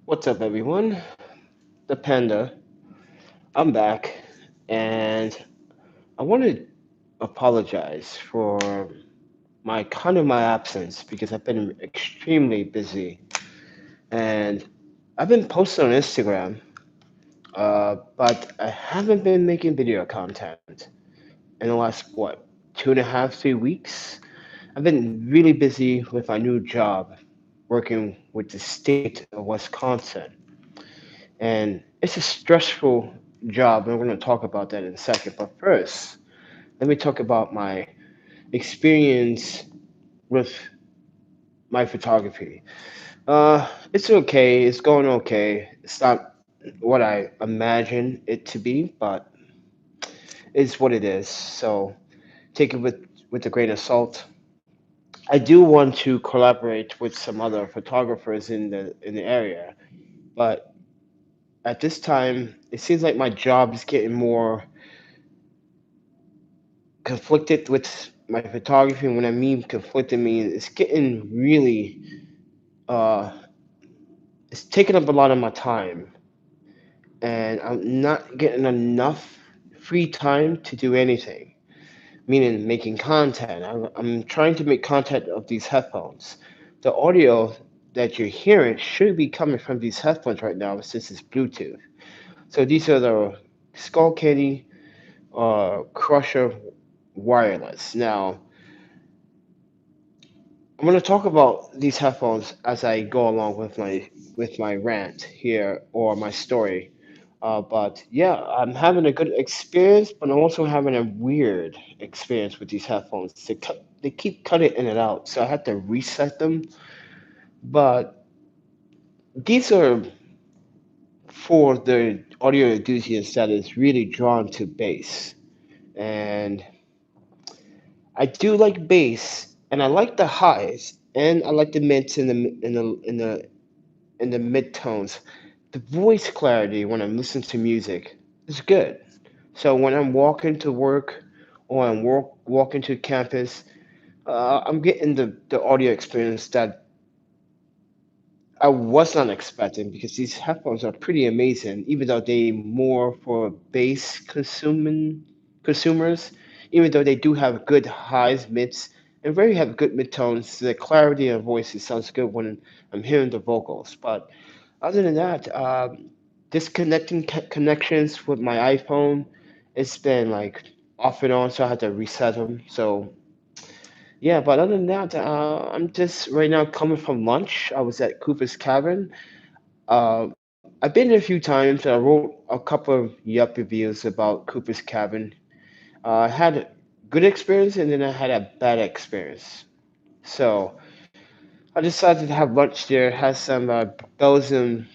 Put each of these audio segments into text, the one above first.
What's up, everyone? The Panda. I'm back, and I want to apologize for my absence because I've been extremely busy, and I've been posting on Instagram, but I haven't been making video content in the last 2.5, 3 weeks. I've been really busy with my new job, working with the state of Wisconsin. And it's a stressful job, and we're going to talk about that in a second. But first, let me talk about my experience with my photography. It's okay. It's going okay. It's not what I imagine it to be, but it's what it is. So take it with a grain of salt. I do want to collaborate with some other photographers in the area, but at this time, it seems like my job is getting more conflicted with my photography. And when I mean conflicted, I mean it's getting really, uh, it's taking up a lot of my time, and I'm not getting enough free time to do anything. Meaning making content. I'm trying to make content of these headphones. The audio that you're hearing should be coming from these headphones right now, since it's Bluetooth. So these are the Skull Candy Crusher Wireless. Now, I'm going to talk about these headphones as I go along with my rant here or my story. But yeah, I'm having a good experience, but I'm also having a weird experience with these headphones. They keep cutting in and out, so I had to reset them. But these are for the audio enthusiast that is really drawn to bass, and I do like bass, and I like the highs, and I like the mids in the mid tones. The voice clarity when I'm listening to music is good. So when I'm walking to work or I'm walking to campus, I'm getting the audio experience that I was not expecting because these headphones are pretty amazing, even though they more for bass consumers, even though they do have good highs, mids, and very have good midtones. The clarity of voices sounds good when I'm hearing the vocals. But other than that, disconnecting connections with my iPhone, it's been like off and on, so I had to reset them. So yeah, but other than that, I'm just right now coming from lunch. I was at Cooper's Cavern. I've been there a few times. I wrote a couple of Yelp reviews about Cooper's Cavern. I had a good experience and then I had a bad experience. So I decided to have lunch there. Had some Belgian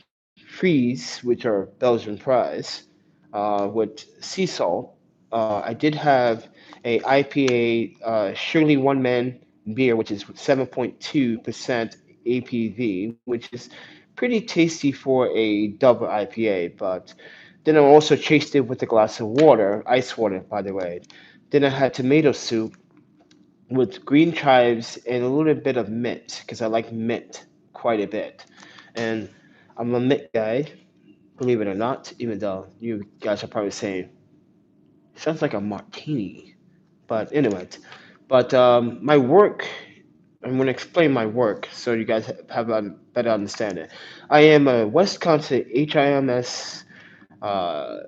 freeze, which are Belgian fries, with sea salt. I did have a IPA Shirley One Man beer, which is 7.2% APV, which is pretty tasty for a double IPA. But then I also chased it with a glass of water, ice water, by the way. Then I had tomato soup with green chives and a little bit of mint because I like mint quite a bit. And I'm a mint guy, believe it or not, even though you guys are probably saying, sounds like a martini. But anyway, but my work, I'm going to explain my work so you guys have a better understanding. I am a Wisconsin HIMS uh,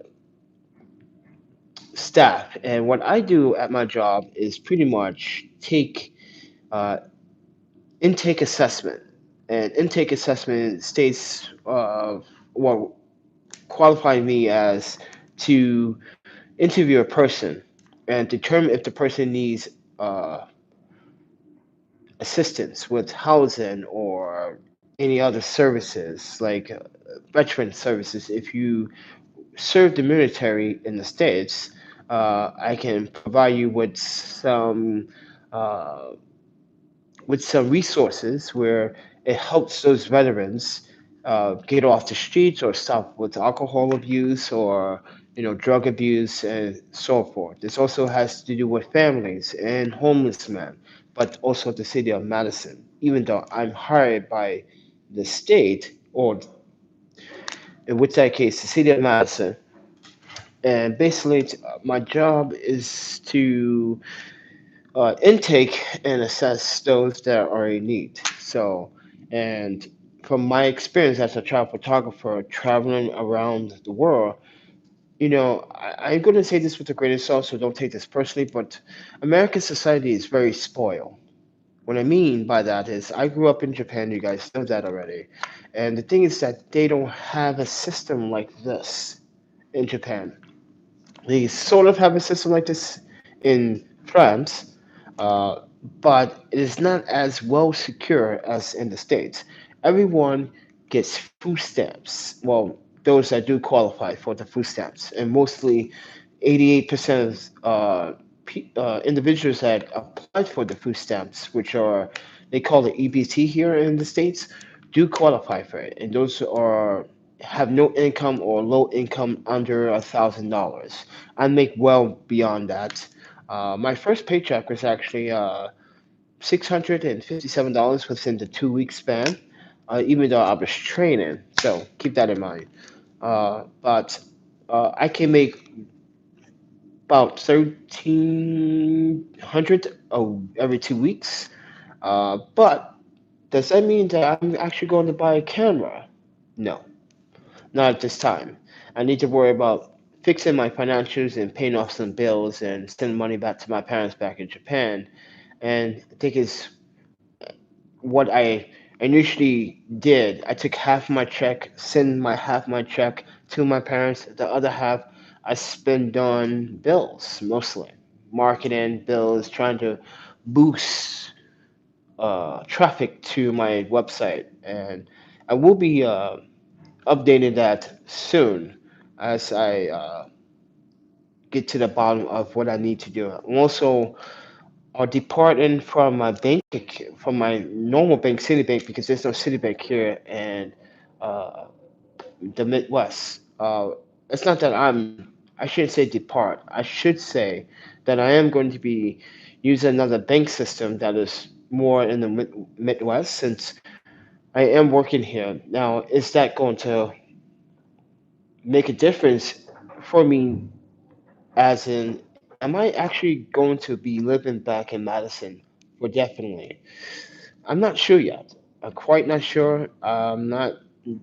staff, and what I do at my job is pretty much take uh, intake assessment. And intake assessment states what qualify me as to interview a person and determine if the person needs uh, assistance with housing or any other services like veteran services. If you serve the military in the States, I can provide you uh, with some resources where it helps those veterans get off the streets or stop with alcohol abuse or drug abuse and so forth. This also has to do with families and homeless men, but also the city of Madison. Even though I'm hired by the state or in which that case, the city of Madison. And basically, my job is to intake and assess those that are in need. So, and from my experience as a travel photographer traveling around the world, I'm going to say this with a grain of salt, so don't take this personally, but American society is very spoiled. What I mean by that is, I grew up in Japan, you guys know that already. And the thing is that they don't have a system like this in Japan. They sort of have a system like this in France, uh, but it is not as well secure as in the States. Everyone gets food stamps. Well, those that do qualify for the food stamps, and mostly 88% of individuals that applied for the food stamps, which are they call it EBT here in the States, do qualify for it, and those are have no income or low income under $1,000. I make well beyond that. My first paycheck was actually $657 within the 2 week span, even though I was training. So keep that in mind. But I can make about 1,300 every 2 weeks. But does that mean that I'm actually going to buy a camera? No, not at this time. I need to worry about fixing my financials and paying off some bills and sending money back to my parents back in Japan. And I think is what I initially did. I took half my check, send my half my check to my parents. The other half I spent on bills, mostly marketing bills, trying to boost traffic to my website. And I will be updating that soon as I get to the bottom of what I need to do. I'm also departing from my from my normal bank, Citibank, because there's no Citibank here in uh, the Midwest. It's not that I shouldn't say depart. I should say that I am going to be using another bank system that is more in the Midwest since I am working here. Now, is that going to make a difference for me, as in, am I actually going to be living back in Madison for definitely? I'm not sure yet. I'm quite not sure. I'm not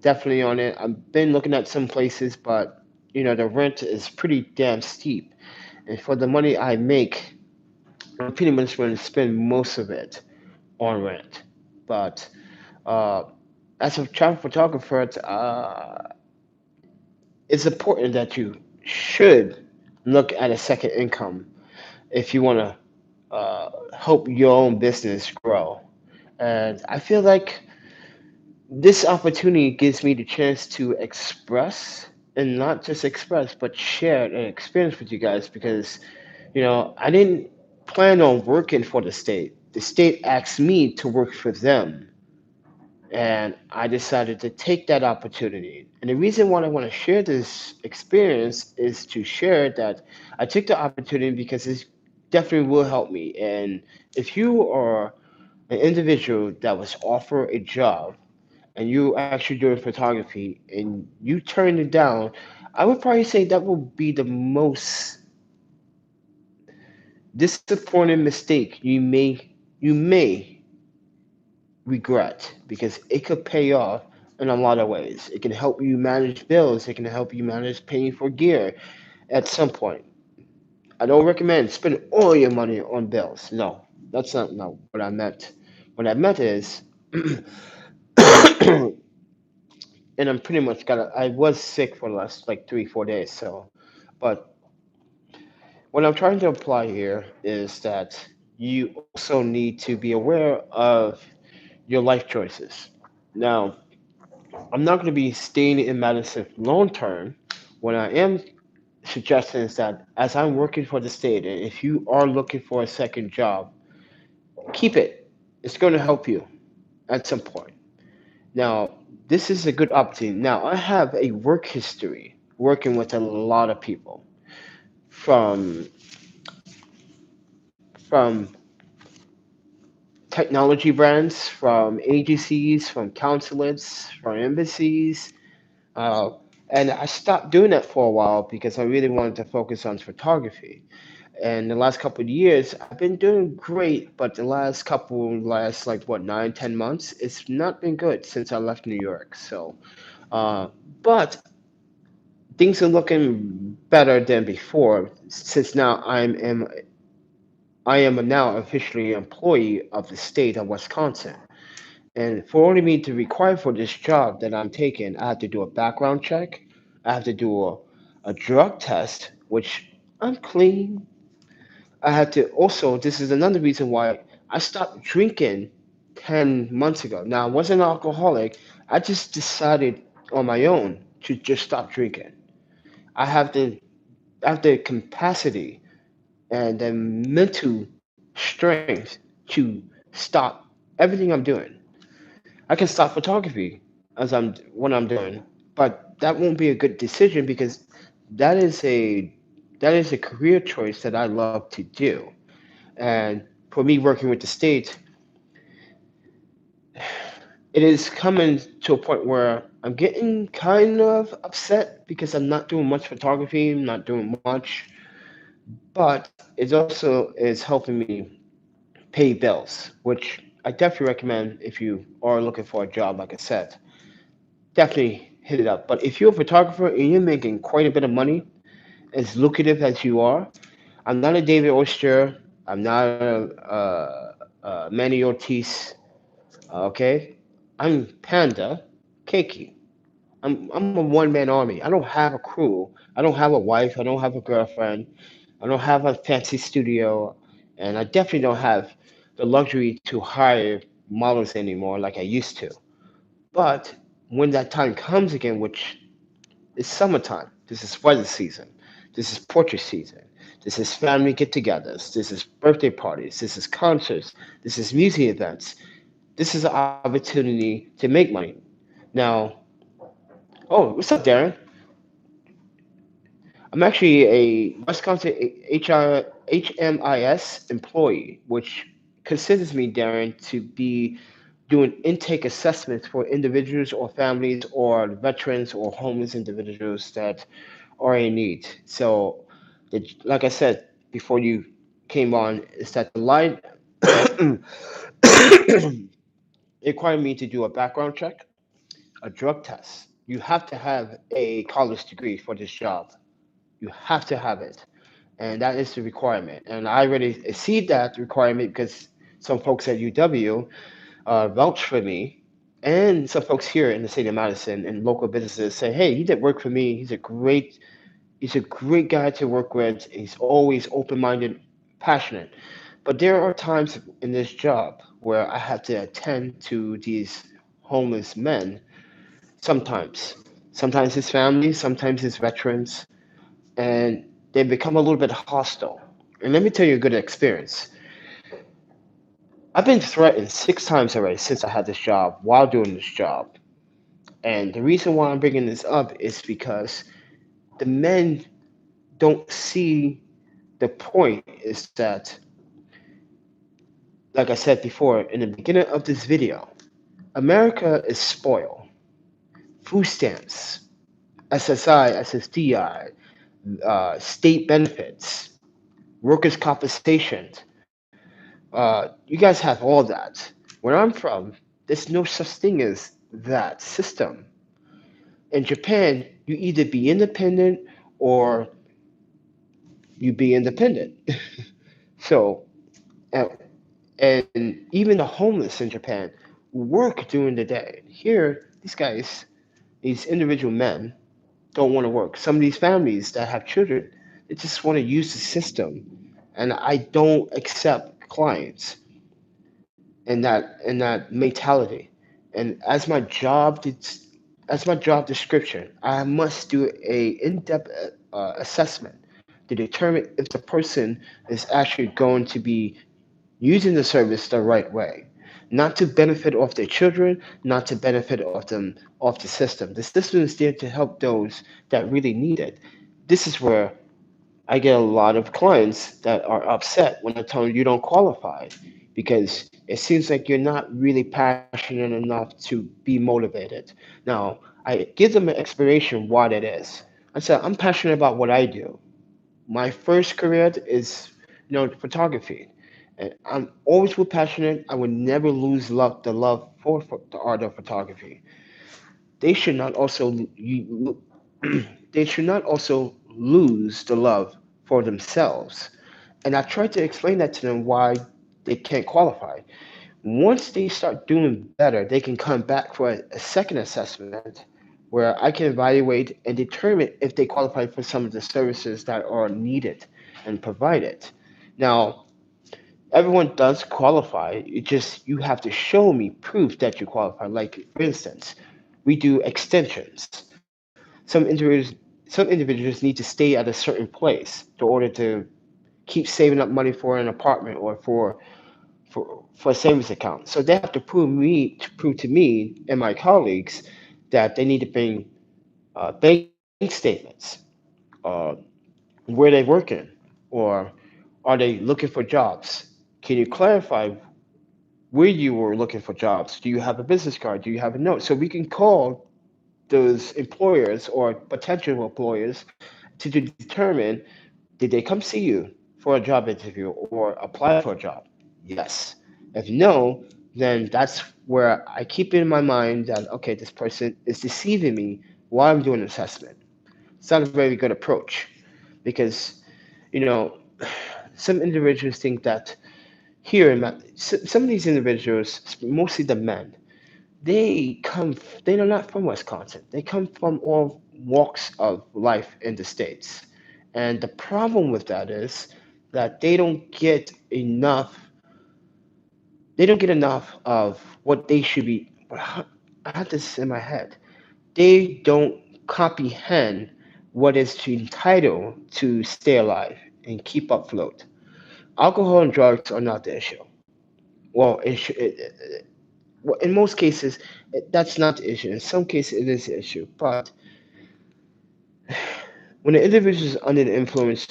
definitely on it. I've been looking at some places, but the rent is pretty damn steep. And for the money I make, I'm pretty much going to spend most of it on rent. But uh, as a travel photographer, it's important that you should look at a second income if you want to help your own business grow. And I feel like this opportunity gives me the chance to express, and not just express, but share an experience with you guys because, I didn't plan on working for the state. The state asked me to work for them, and I decided to take that opportunity. And the reason why I want to share this experience is to share that I took the opportunity because it definitely will help me. And if you are an individual that was offered a job and you actually doing photography and you turn it down, I would probably say that will be the most disappointing mistake you may regret, because it could pay off in a lot of ways. It can help you manage bills. It can help you manage paying for gear at some point. I don't recommend spending all your money on bills. No, that's not no what I meant. What I meant is, and I'm pretty much I was sick for the last like 3 4 days. So, but what I'm trying to apply here is that you also need to be aware of your life choices. Now, I'm not going to be staying in Madison long term. What I am suggesting is that as I'm working for the state, and if you are looking for a second job, keep it. It's going to help you at some point. Now, this is a good opportunity. Now, I have a work history working with a lot of people from from technology brands, from agencies, from consulates, from embassies. And I stopped doing that for a while because I really wanted to focus on photography. And the last couple of years, I've been doing great, but last like what, 9, 10 months, it's not been good since I left New York. So, uh, but things are looking better than before since now I am now officially an employee of the state of Wisconsin. And for only me to require for this job that I'm taking, I have to do a background check. I have to do a drug test, which I'm clean. I had to also, this is another reason why I stopped drinking 10 months ago. Now, I wasn't an alcoholic. I just decided on my own to just stop drinking. I have the, I have the capacity and the mental strength to stop everything I'm doing. I can stop photography when I'm doing, but that won't be a good decision because that is a that is a career choice that I love to do. And for me working with the state, it is coming to a point where I'm getting kind of upset because I'm not doing much photography, I'm not doing much, but it also is helping me pay bills, which I definitely recommend if you are looking for a job, like I said. Definitely hit it up. But if you're a photographer and you're making quite a bit of money, as lucrative as you are, I'm not a David Oyster. I'm not a Manny Ortiz. Okay, I'm Panda Keiki. I'm a one man army. I don't have a crew. I don't have a wife. I don't have a girlfriend. I don't have a fancy studio, and I definitely don't have the luxury to hire models anymore like I used to. But when that time comes again, which is summertime, this is weather season, this is portrait season, this is family get-togethers, this is birthday parties, this is concerts, this is music events. This is an opportunity to make money. Now, oh, what's up, Darren? I'm actually a Wisconsin HMIS employee, which considers me, Darren, to be doing intake assessments for individuals or families or veterans or homeless individuals that are in need. So, like I said before you came on, is that the line required me to do a background check, a drug test. You have to have a college degree for this job. You have to have it. And that is the requirement. And I already exceed that requirement because some folks at UW vouch for me, and some folks here in the state of Madison and local businesses say, "Hey, he did work for me. He's a great guy to work with. He's always open-minded, passionate." But there are times in this job where I have to attend to these homeless men. Sometimes, sometimes it's families, sometimes it's veterans, and they become a little bit hostile. And let me tell you a good experience. I've been threatened 6 times already since I had this job while doing this job. And the reason why I'm bringing this up is because the men don't see the point is that, like I said before in the beginning of this video, America is spoiled. Food stamps, SSI, SSDI, state benefits, workers' compensation. You guys have all that. Where I'm from, there's no such thing as that system. In Japan, you either be independent or you be independent. So, and, and even the homeless in Japan work during the day. Here, these individual men, don't want to work. Some of these families that have children, they just want to use the system. And I don't accept clients in that mentality. And as my job description, I must do a in-depth assessment to determine if the person is actually going to be using the service the right way, not to benefit off their children, not to benefit off them off the system. The system is there to help those that really need it. This is where I get a lot of clients that are upset when I tell them you don't qualify because it seems like you're not really passionate enough to be motivated. Now, I give them an explanation what it is. I said, I'm passionate about what I do. My first career is, photography. And I'm always will passionate. I would never lose the love for the art of photography. They should not also they should not also lose the love for themselves. And I tried to explain that to them why they can't qualify. Once they start doing better, they can come back for a second assessment where I can evaluate and determine if they qualify for some of the services that are needed and provided. Now, everyone does qualify. You have to show me proof that you qualify. Like for instance, we do extensions. Some individuals need to stay at a certain place in order to keep saving up money for an apartment or for a savings account. So they have to prove to me and my colleagues that they need to bring bank statements, uh, where they working, or are they looking for jobs? Can you clarify where you were looking for jobs? Do you have a business card? Do you have a note? So we can call those employers or potential employers to determine, did they come see you for a job interview or apply for a job? Yes. If no, then that's where I keep it in my mind that, okay, this person is deceiving me while I'm doing an assessment. It's not a very good approach because, you know, some individuals think that here in some of these individuals, mostly the men, they come, they are not from Wisconsin. They come from all walks of life in the States. And the problem with that is that they don't get enough of what they should be. I had this in my head. They don't comprehend what is to entitled to stay alive and keep afloat. Alcohol and drugs are not the issue. Well, well, in most cases, that's not the issue. In some cases, it is the issue. But when an individual is under the influence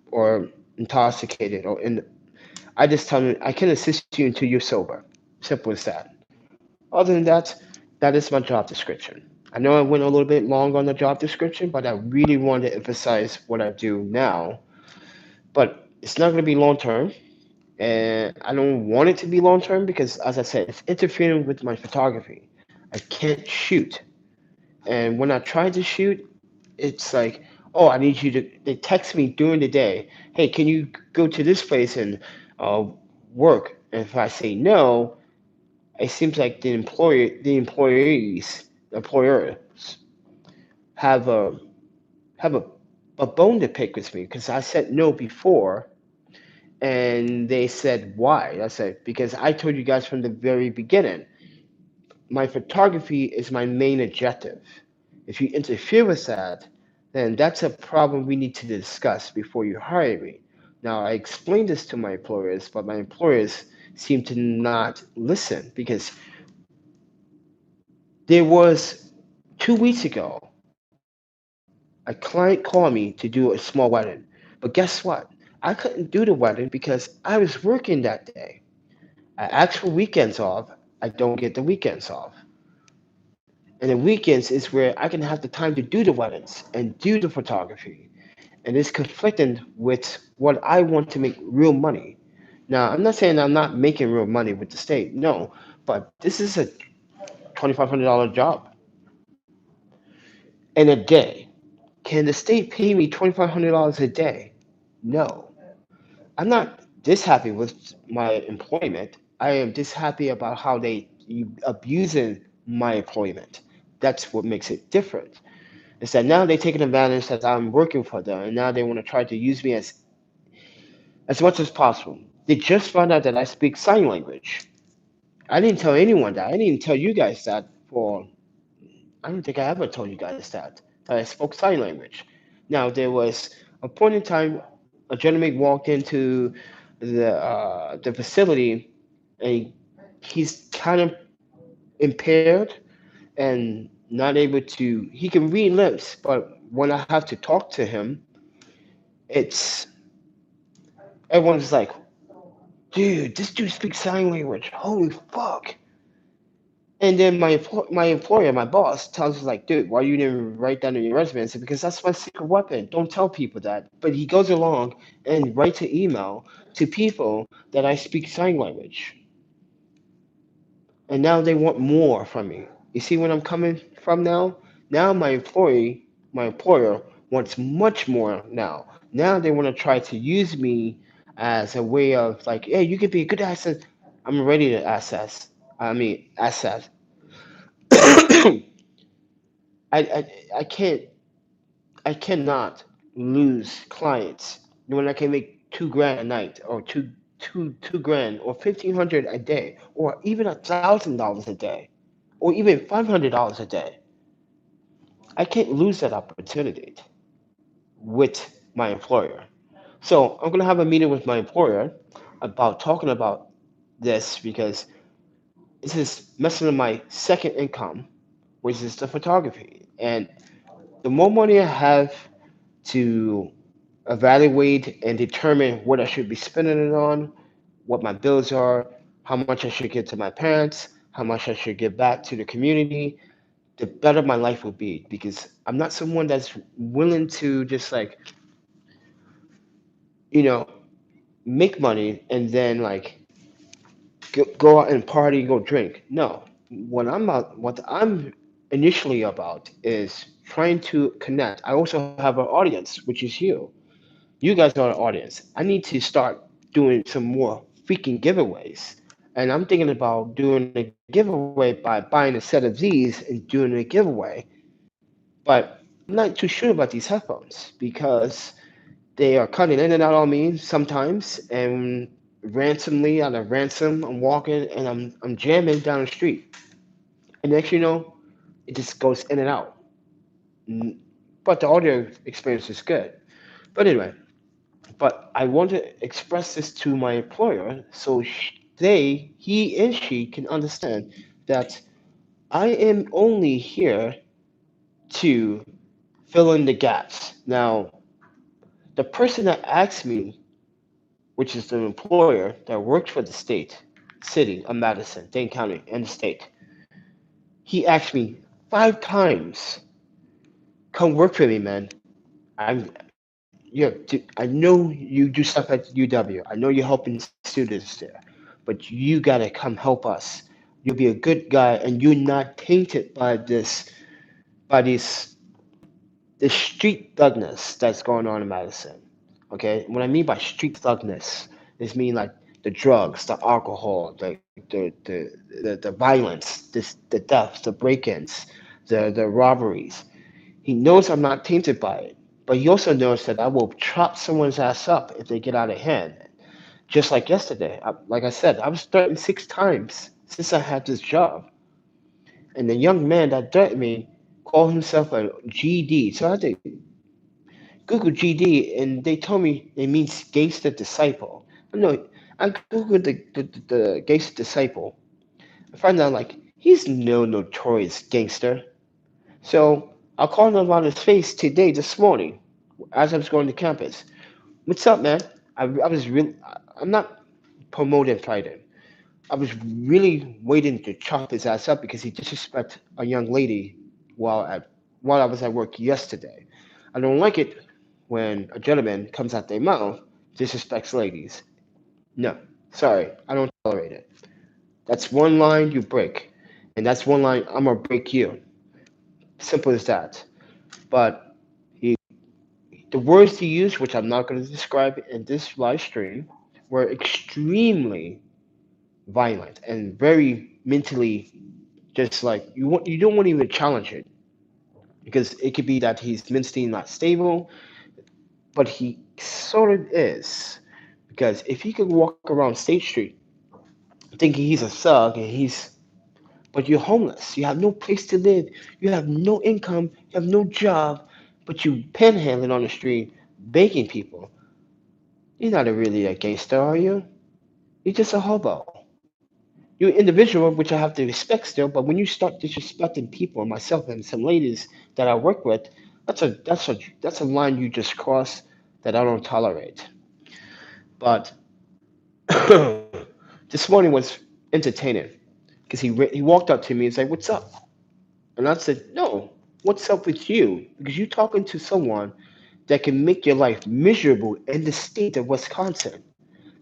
or intoxicated, I just tell them, I can assist you until you're sober. Simple as that. Other than that, that is my job description. I know I went a little bit long on the job description, but I really wanted to emphasize what I do now. But it's not going to be long term, and I don't want it to be long term because, as I said, it's interfering with my photography. I can't shoot, and when I try to shoot, it's like, oh, I need you to. They text me during the day, hey, can you go to this place and uh, work? And if I say no, it seems like employers have have a, a bone to pick with me because I said no before, and they said why. I said because I told you guys from the very beginning, my photography is my main objective. If you interfere with that, then that's a problem we need to discuss before you hire me. Now, I explained this to my employers, but my employers seem to not listen because there was 2 weeks ago, a client called me to do a small wedding. But guess what? I couldn't do the wedding because I was working that day. I asked for weekends off. I don't get the weekends off. And the weekends is where I can have the time to do the weddings and do the photography. And it's conflicting with what I want to make real money. Now, I'm not saying I'm not making real money with the state, no, but this is a $2,500 job in a day. Can the state pay me $2,500 a day? No. I'm not this happy with my employment. I am just happy about how they abusing my employment. That's what makes it different. Is that now they're taking advantage that I'm working for them, and now they want to try to use me as much as possible. They just found out that I speak sign language. I didn't tell anyone that. I didn't even tell you guys that for. I don't think I ever told you guys that I spoke sign language. Now there was a point in time a gentleman walked into the facility, and he's kind of impaired and not able to. He can read lips, but when I have to talk to him, it's everyone's like, dude, this dude speaks sign language. Holy fuck. And then my employer, my boss, tells us like, dude, why you didn't write that in your resume? I said, because that's my secret weapon. Don't tell people that. But he goes along and writes an email to people that I speak sign language, and now they want more from me. You see where I'm coming from now? Now my employer wants much more now. Now they want to try to use me as a way of like, hey, you could be a good asset. I'm ready to assess. I mean, assess. I can't I cannot lose clients when I can make 2 grand a night or two grand or 1,500 a day or even $1,000 a day or even $500 a day. I can't lose that opportunity with my employer. So I'm gonna have a meeting with my employer about talking about this because this is messing with my second income, which is the photography. And the more money I have to evaluate and determine what I should be spending it on, what my bills are, how much I should give to my parents, how much I should give back to the community, the better my life will be. Because I'm not someone that's willing to just like, you know, make money and then like go out and party, go drink. No, what I'm initially about is trying to connect. I also have an audience, which is you. You guys are the audience. I need to start doing some more freaking giveaways. And I'm thinking about doing a giveaway by buying a set of these and doing a giveaway. But I'm not too sure about these headphones because they are cutting in and out on me sometimes and ransomly out of ransom. I'm walking and I'm jamming down the street. And next you know, it just goes in and out. Mm, But the audio experience is good. But anyway, but I want to express this to my employer so he and she can understand that I am only here to fill in the gaps. Now, the person that asked me, which is the employer that works for the city of Madison, Dane County, and the state, he asked me 5 times, come work for me, man. I'm Yeah, I know you do stuff at UW. I know you're helping students there, but you gotta come help us. You'll be a good guy, and you're not tainted by this street thugness that's going on in Madison. Okay, what I mean by street thugness is mean like the drugs, the alcohol, the violence, the deaths, the break-ins, the robberies. He knows I'm not tainted by it, but he also knows that I will chop someone's ass up if they get out of hand. Just like yesterday, like I said, I was threatened 6 times since I had this job, and the young man that threatened me called himself a GD. So I had to Google GD, and they told me it means gangster disciple. No, I googled the gangster disciple. I found out like he's no notorious gangster. So I called him on his face today, this morning, as I was going to campus. What's up, man? I was really, I'm not promoting fighting. I was really waiting to chop his ass up because he disrespected a young lady while I was at work yesterday. I don't like it when a gentleman comes out their mouth disrespects ladies. No, sorry, I don't tolerate it. That's one line you break, and that's one line I'm gonna break you. Simple as that. But he the words he used, which I'm not going to describe in this live stream, were extremely violent and very mentally just like you don't want to even challenge it because it could be that he's mentally not stable, but he sort of is because if he could walk around State Street thinking he's a thug and he's but you're homeless, you have no place to live, you have no income, you have no job, but you panhandling on the street begging people. You're not really a gangster, are you? You're just a hobo. You're an individual, which I have to respect still, but when you start disrespecting people, myself and some ladies that I work with, that's a line you just cross that I don't tolerate. But this morning was entertaining. because he walked up to me and said, "What's up?" And I said, "No, what's up with you? Because you're talking to someone that can make your life miserable in the state of Wisconsin.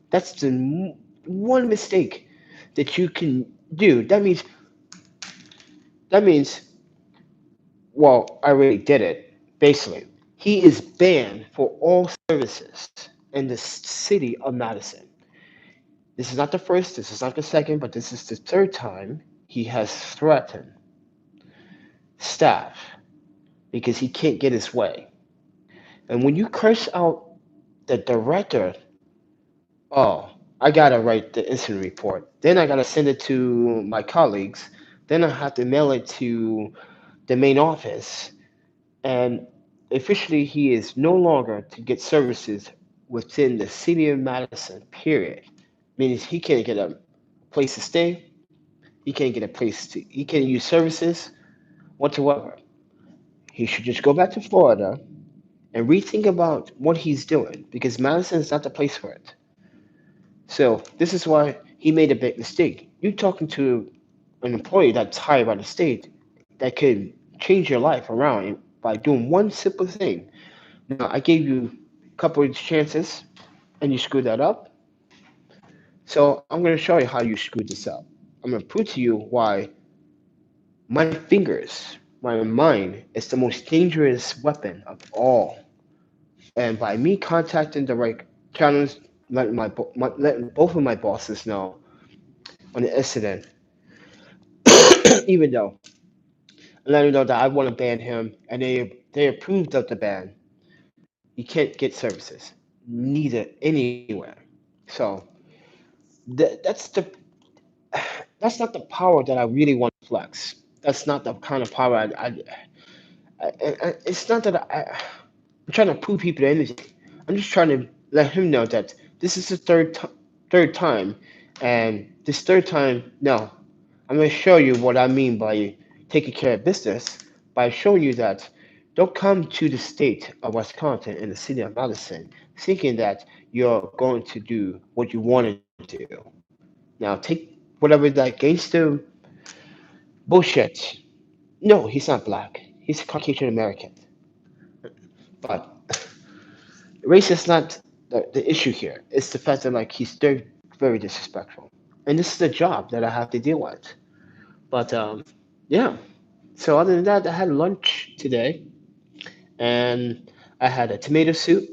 That's the one mistake that you can do. That means, well, I already did it. Basically, he is banned for all services in the city of Madison. This is not the first, this is not the second, but this is the third time he has threatened staff because he can't get his way. And when you curse out the director, oh, I gotta write the incident report. Then I gotta send it to my colleagues. Then I have to mail it to the main office. And officially, he is no longer to get services within the city of Madison, period. Means he can't get a place to stay. He can't use services whatsoever. He should just go back to Florida and rethink about what he's doing because Madison is not the place for it. So this is why he made a big mistake. You talking to an employee that's hired by the state that could change your life around by doing one simple thing. Now I gave you a couple of chances and you screwed that up. So I'm going to show you how you screwed this up. I'm going to prove to you why my fingers, my mind, is the most dangerous weapon of all. And by me contacting the right channels, letting both of my bosses know on the incident, even though letting them know that I want to ban him, and they approved of the ban. You can't get services, neither anywhere. So that's the that's not the power that I really want to flex. That's not the kind of power it's not that I'm trying to prove people anything. I'm just trying to let him know that this is the third time, and this third time, no, I'm going to show you what I mean by taking care of business by showing you that don't come to the state of Wisconsin and the city of Madison thinking that you're going to do what you want to do. Now take whatever that gangster bullshit. No, he's not black. He's Caucasian American. But race is not the issue here. It's the fact that like he's very disrespectful, and this is the job that I have to deal with. But yeah. So other than that, I had lunch today, and I had a tomato soup.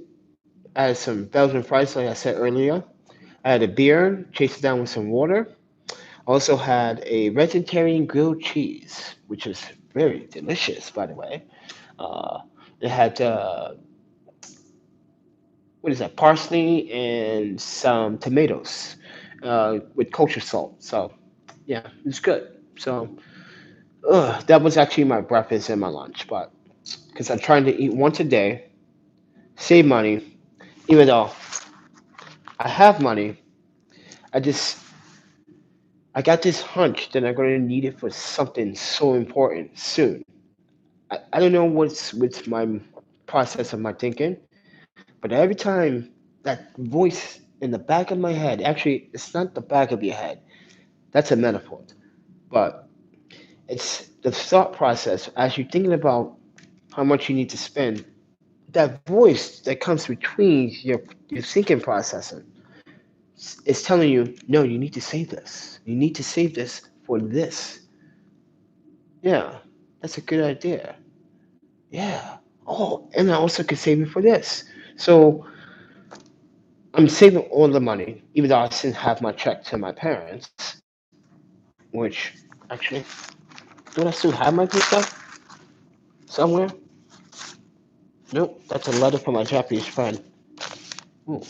I had some Belgian fries, like I said earlier. I had a beer, chased it down with some water. Also had a vegetarian grilled cheese, which is very delicious, by the way. Uh, it had what is that? Parsley and some tomatoes with kosher salt. So yeah, it's good. So that was actually my breakfast and my lunch, but because I'm trying to eat once a day, save money, even though I have money, I just I got this hunch that I'm going to need it for something so important soon. I don't know what's with my process of my thinking, but every time that voice in the back of my head, actually, it's not the back of your head, that's a metaphor, but it's the thought process as you're thinking about how much you need to spend. That voice that comes between your thinking processing is telling you, no, you need to save this. You need to save this for this. Yeah, that's a good idea. Yeah. Oh, and I also could save it for this. So I'm saving all the money, even though I still have my check to my parents, which actually, don't I still have my pay stub somewhere? Nope, that's a letter from my Japanese friend. Ooh,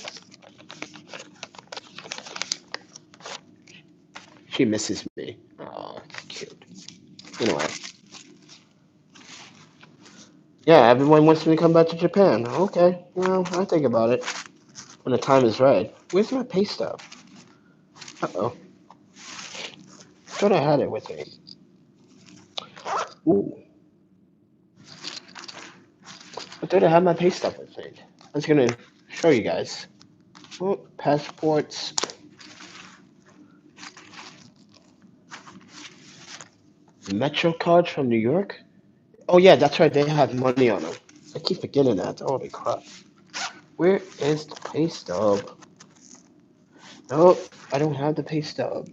she misses me. Oh, cute. Anyway, yeah, everyone wants me to come back to Japan. Okay, well, I'll think about it when the time is right. Where's my pay stub? Uh-oh. Thought I had it with me. Ooh, I thought I had my pay stub with me. I was gonna show you guys. Oh, passports. Metro cards from New York. Oh yeah, that's right. They have money on them. I keep forgetting that. Holy crap! Where is the pay stub? Nope, I don't have the pay stub.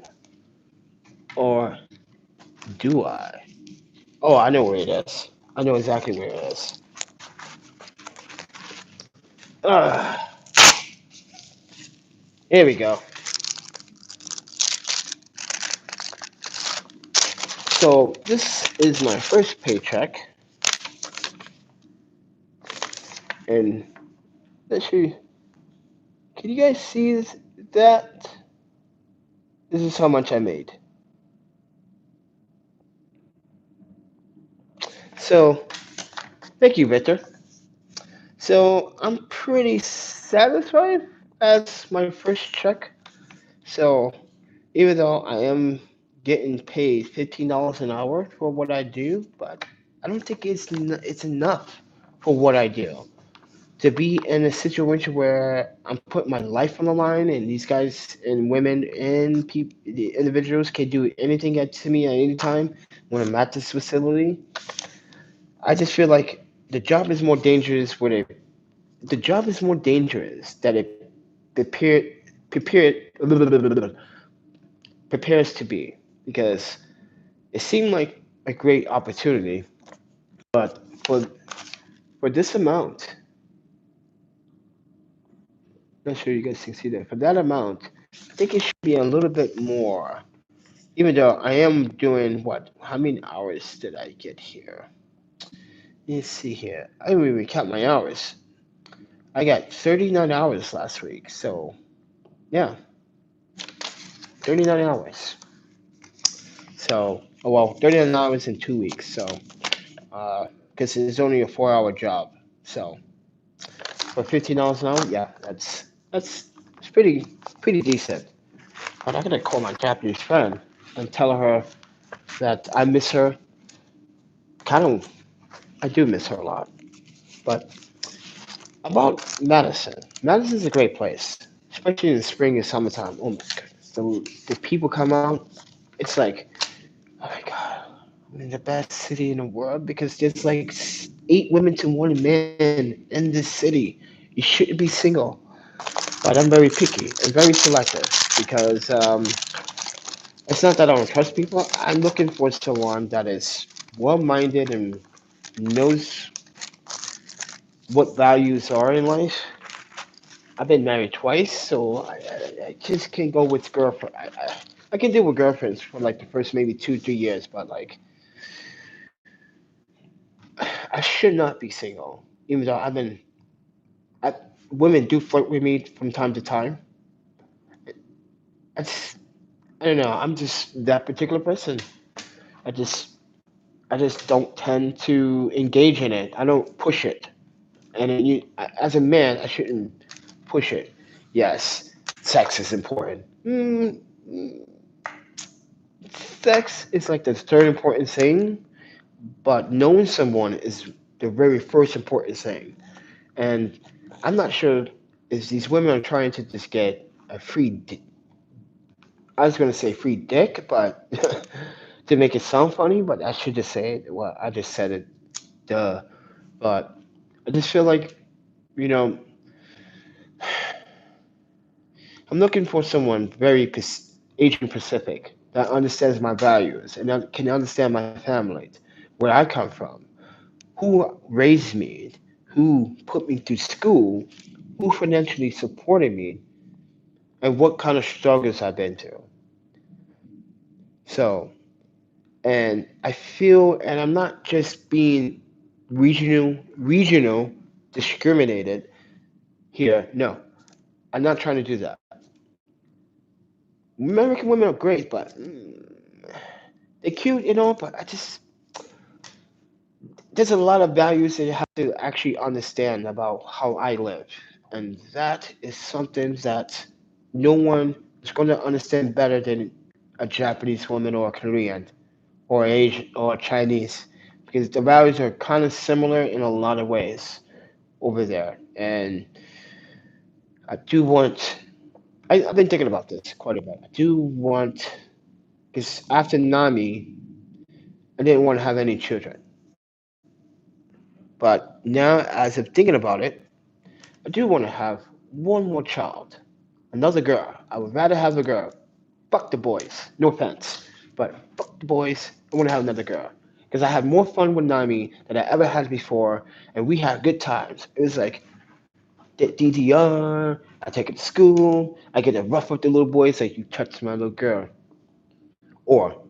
Or do I? Oh, I know where it is. I know exactly where it is. Ah, here we go. So this is my first paycheck, and let's see. Can you guys see that? This is how much I made. So thank you, Victor. So I'm pretty satisfied as my first check. So even though I am getting paid $15 an hour for what I do, but I don't think it's enough for what I do. To be in a situation where I'm putting my life on the line, and these guys and women and the individuals can do anything to me at any time when I'm at this facility, I just feel like the job is more dangerous when the job is more dangerous that it prepared prepared prepares to be, because it seemed like a great opportunity, but for this amount, not sure you guys can see that. For that amount, I think it should be a little bit more. Even though I am doing what? How many hours did I get here? Let's see here. I didn't even count my hours. I got 39 hours last week. So yeah, 39 hours. So oh well, 39 hours in 2 weeks. So because it's only a 4 hour job. So for $15 an hour, yeah, that's it's pretty decent. But I gotta call my Japanese friend and tell her that I miss her. Kind of, I do miss her a lot. But about Madison, Madison's a great place, especially in the spring and summertime. Oh my goodness, the people come out. It's like, oh my god, I'm in the best city in the world because there's like 8 women to 1 man in this city. You shouldn't be single. But I'm very picky and very selective because it's not that I don't trust people. I'm looking for someone that is well-minded and knows what values are in life. I've been married twice, so I just can't go with girlfriend. I can deal with girlfriends for like the first maybe 2 3 years, but like I should not be single. Even though I, women do flirt with me from time to time. I just, I don't know. I'm just that particular person. I just I just don't tend to engage in it. I don't push it. And as a man, I shouldn't push it. Yes, sex is important. Sex is like the third important thing, but knowing someone is the very first important thing. And I'm not sure if these women are trying to just get a I was going to say free dick, but to make it sound funny, but I should just say it. Well, I just said it. Duh. But I just feel like, you know, I'm looking for someone very Asian Pacific that understands my values and that can understand my family, where I come from, who raised me, who put me through school, who financially supported me, and what kind of struggles I've been through. So, and I feel, and I'm not just being regional discriminated here. No, I'm not trying to do that. American women are great, but they're cute, but I just there's a lot of values that you have to actually understand about how I live. And that is something that no one is going to understand better than a Japanese woman or a Korean or Asian or Chinese, because the values are kind of similar in a lot of ways over there. And I do want, I've been thinking about this quite a bit. I do want, because after Nami, I didn't want to have any children. But now, as I'm thinking about it, I do want to have one more child, another girl. I would rather have a girl. Fuck the boys. No offense, but fuck the boys. I want to have another girl because I had more fun with Nami than I ever had before, and we had good times. It was like DDR. I take it to school. I get to rough up the little boys like you touched my little girl. Or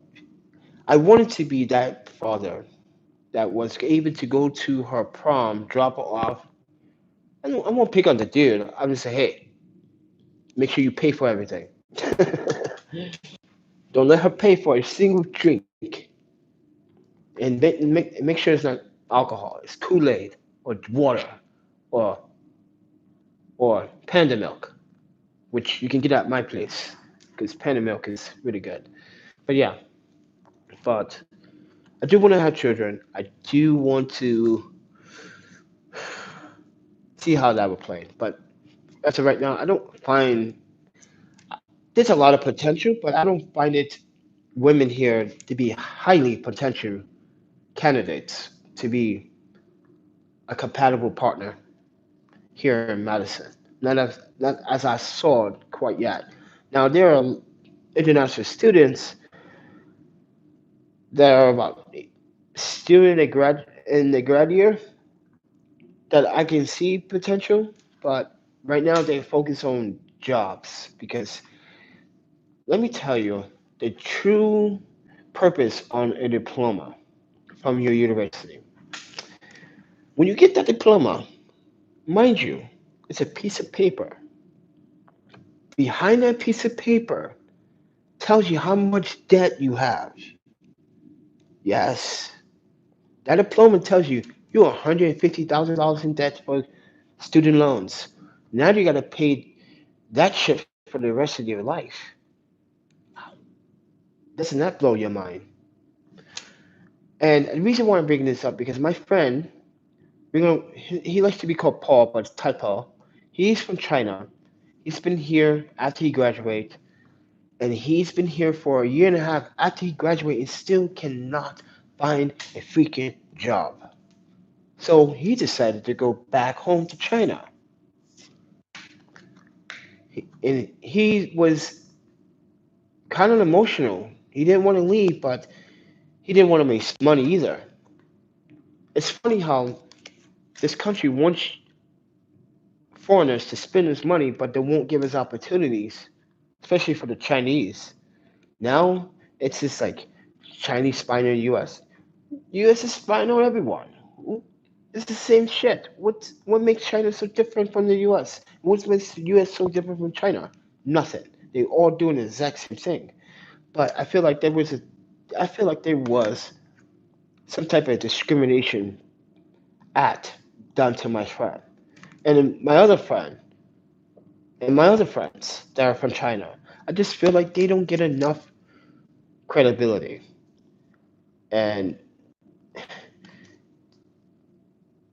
I wanted to be that father that was able to go to her prom, drop her off. I won't pick on the dude. I'm just say, hey, make sure you pay for everything. Don't let her pay for a single drink, and make sure it's not alcohol. It's Kool-Aid or water or Panda milk, which you can get at my place because Panda milk is really good. But yeah, but I do want to have children. I do want to see how that would play. But as of right now, I don't find there's a lot of potential, but I don't find it women here to be highly potential candidates to be a compatible partner here in Madison. Not as I saw it quite yet. Now there are international students that are about still in the grad year that I can see potential, but right now they focus on jobs because let me tell you the true purpose on a diploma from your university. When you get that diploma, mind you, it's a piece of paper. Behind that piece of paper tells you how much debt you have. Yes, that diploma tells you you're $150,000 in debt for student loans. Now you got to pay that shit for the rest of your life. Doesn't that blow your mind? And the reason why I'm bringing this up because my friend, he likes to be called Paul, but it's typo. He's from China. He's been here after he graduated, and he's been here for a year and a half after he graduated and still cannot find a freaking job. So he decided to go back home to China. And he was kind of emotional. He didn't want to leave, but he didn't want to waste money either. It's funny how this country wants foreigners to spend his money, but they won't give us opportunities, especially for the Chinese. Now it's just like Chinese spying on the U.S. U.S. is spying on everyone. It's the same shit. What makes China so different from the U.S.? What makes the U.S. so different from China? Nothing. They all doing the exact same thing. But I feel like there was some type of discrimination act done to my friend and my other friends that are from China. I just feel like they don't get enough credibility, and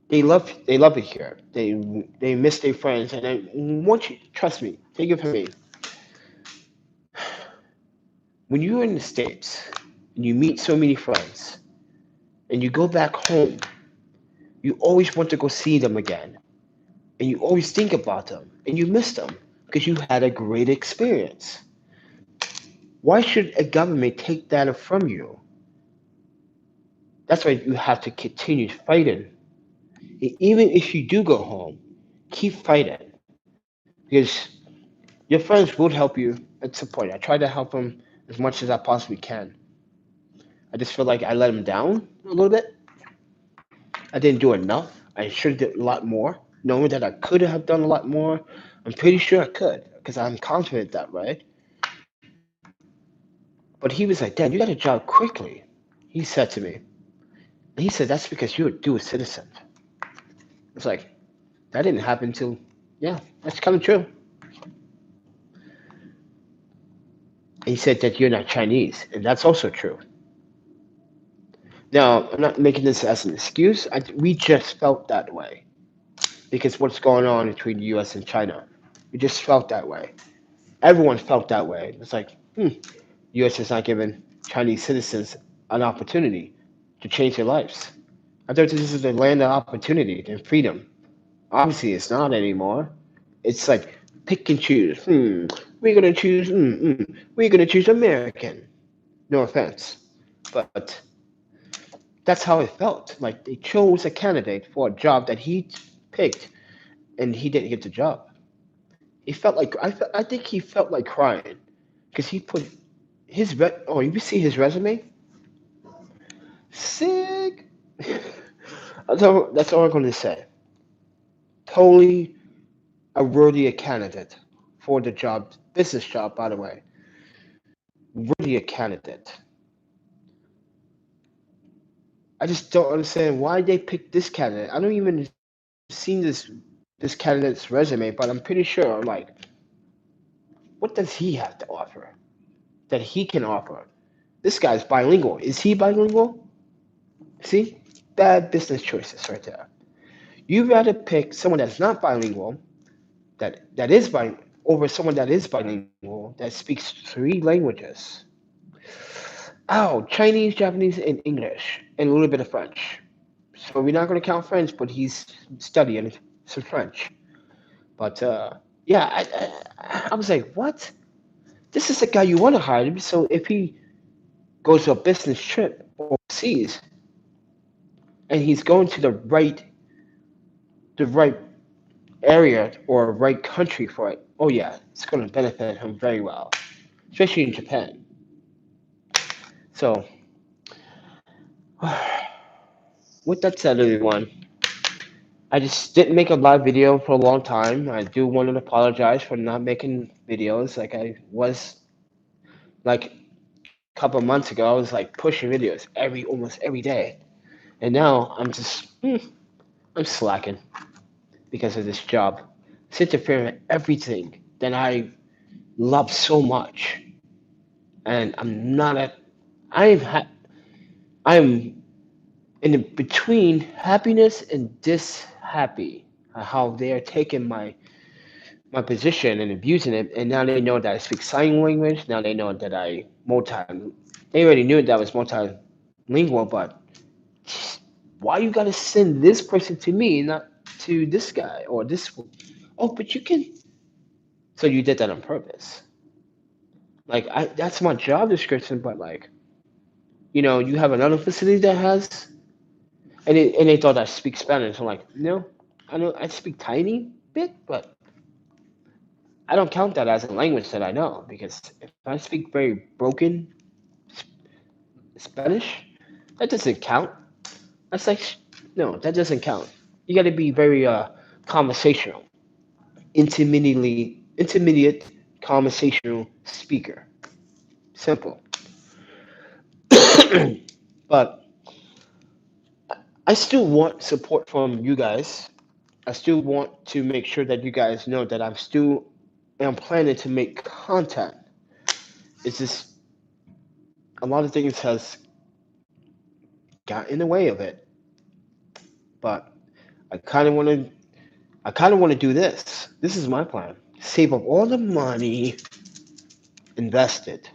they love it here. They miss their friends, and I want you trust me. Take it from me. When you're in the States and you meet so many friends and you go back home, you always want to go see them again. And you always think about them and you miss them because you had a great experience. Why should a government take that from you? That's why you have to continue fighting. Even if you do go home, keep fighting because your friends will help you at some point. I try to help them as much as I possibly can. I just feel like I let them down a little bit. I didn't do enough. I should have did a lot more. Knowing that I could have done a lot more, I'm pretty sure I could because I'm confident that way. But he was like, Dad, you got a job quickly. He said to me. And he said, that's because you're a dual citizen. It's like, that didn't happen till, yeah, that's kind of true. And he said that you're not Chinese, and that's also true. Now, I'm not making this as an excuse. We just felt that way because what's going on between the U.S. and China. We just felt that way. Everyone felt that way. It's like, U.S. is not giving Chinese citizens an opportunity. to change their lives. I thought this is the land of opportunity and freedom. Obviously, it's not anymore. It's like pick and choose. We're gonna choose. We're gonna choose American. No offense, but that's how it felt. Like they chose a candidate for a job that he picked, and he didn't get the job. He felt like I think he felt like crying because he put oh, you see his resume? Sick. That's all I'm gonna say. Totally a worthy candidate for the job, business job, by the way. Worthy a candidate. I just don't understand why they picked this candidate. I don't even seen this candidate's resume, but I'm pretty sure like what does he have to offer that he can offer? This guy's bilingual. Is he bilingual? See? Bad business choices right there. You'd rather pick someone that's not bilingual, that is over someone that is bilingual, that speaks three languages. Oh, Chinese, Japanese, and English, and a little bit of French. So we're not going to count French, but he's studying some French. But yeah, I was like, what? This is the guy you want to hire. So if he goes to a business trip overseas and he's going to the right area or right country for it, oh yeah, it's going to benefit him very well, especially in Japan. So with that said, everyone, I just didn't make a live video for a long time. I do want to apologize for not making videos like I was like a couple of months ago. I was like pushing videos almost every day, and now I'm slacking because of this job. It's interfering with everything that I love so much, and I'm not at. I'm in between happiness and dishappy. How they are taking my position and abusing it, and now they know that I speak sign language. Now they know that I multi. They already knew that I was multilingual, but why you gotta send this person to me, not to this guy or this? Oh, but you can. So you did that on purpose. Like that's my job description, but like you have another facility that has, and they thought I speak Spanish. I'm like, no, I know I speak tiny bit, but I don't count that as a language that I know because if I speak very broken Spanish, that doesn't count. That's like, no, that doesn't count. You got to be very conversational, intermediate conversational speaker. Simple. But I still want support from you guys. I still want to make sure that you guys know that am planning to make content. It's just a lot of things has got in the way of it. But I kind of want to do this. This is my plan. Save up all the money, invest it.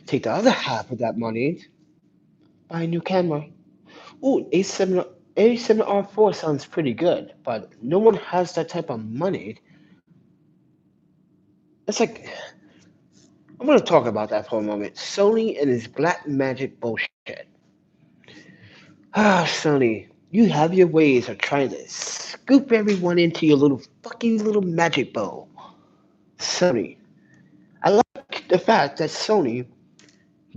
Take the other half of that money, buy a new camera. Ooh, A7R4 sounds pretty good, but no one has that type of money. It's like I'm gonna talk about that for a moment. Sony and his black magic bullshit. Ah, Sony, you have your ways of trying to scoop everyone into your little fucking little magic bowl. Sony, I like the fact that Sony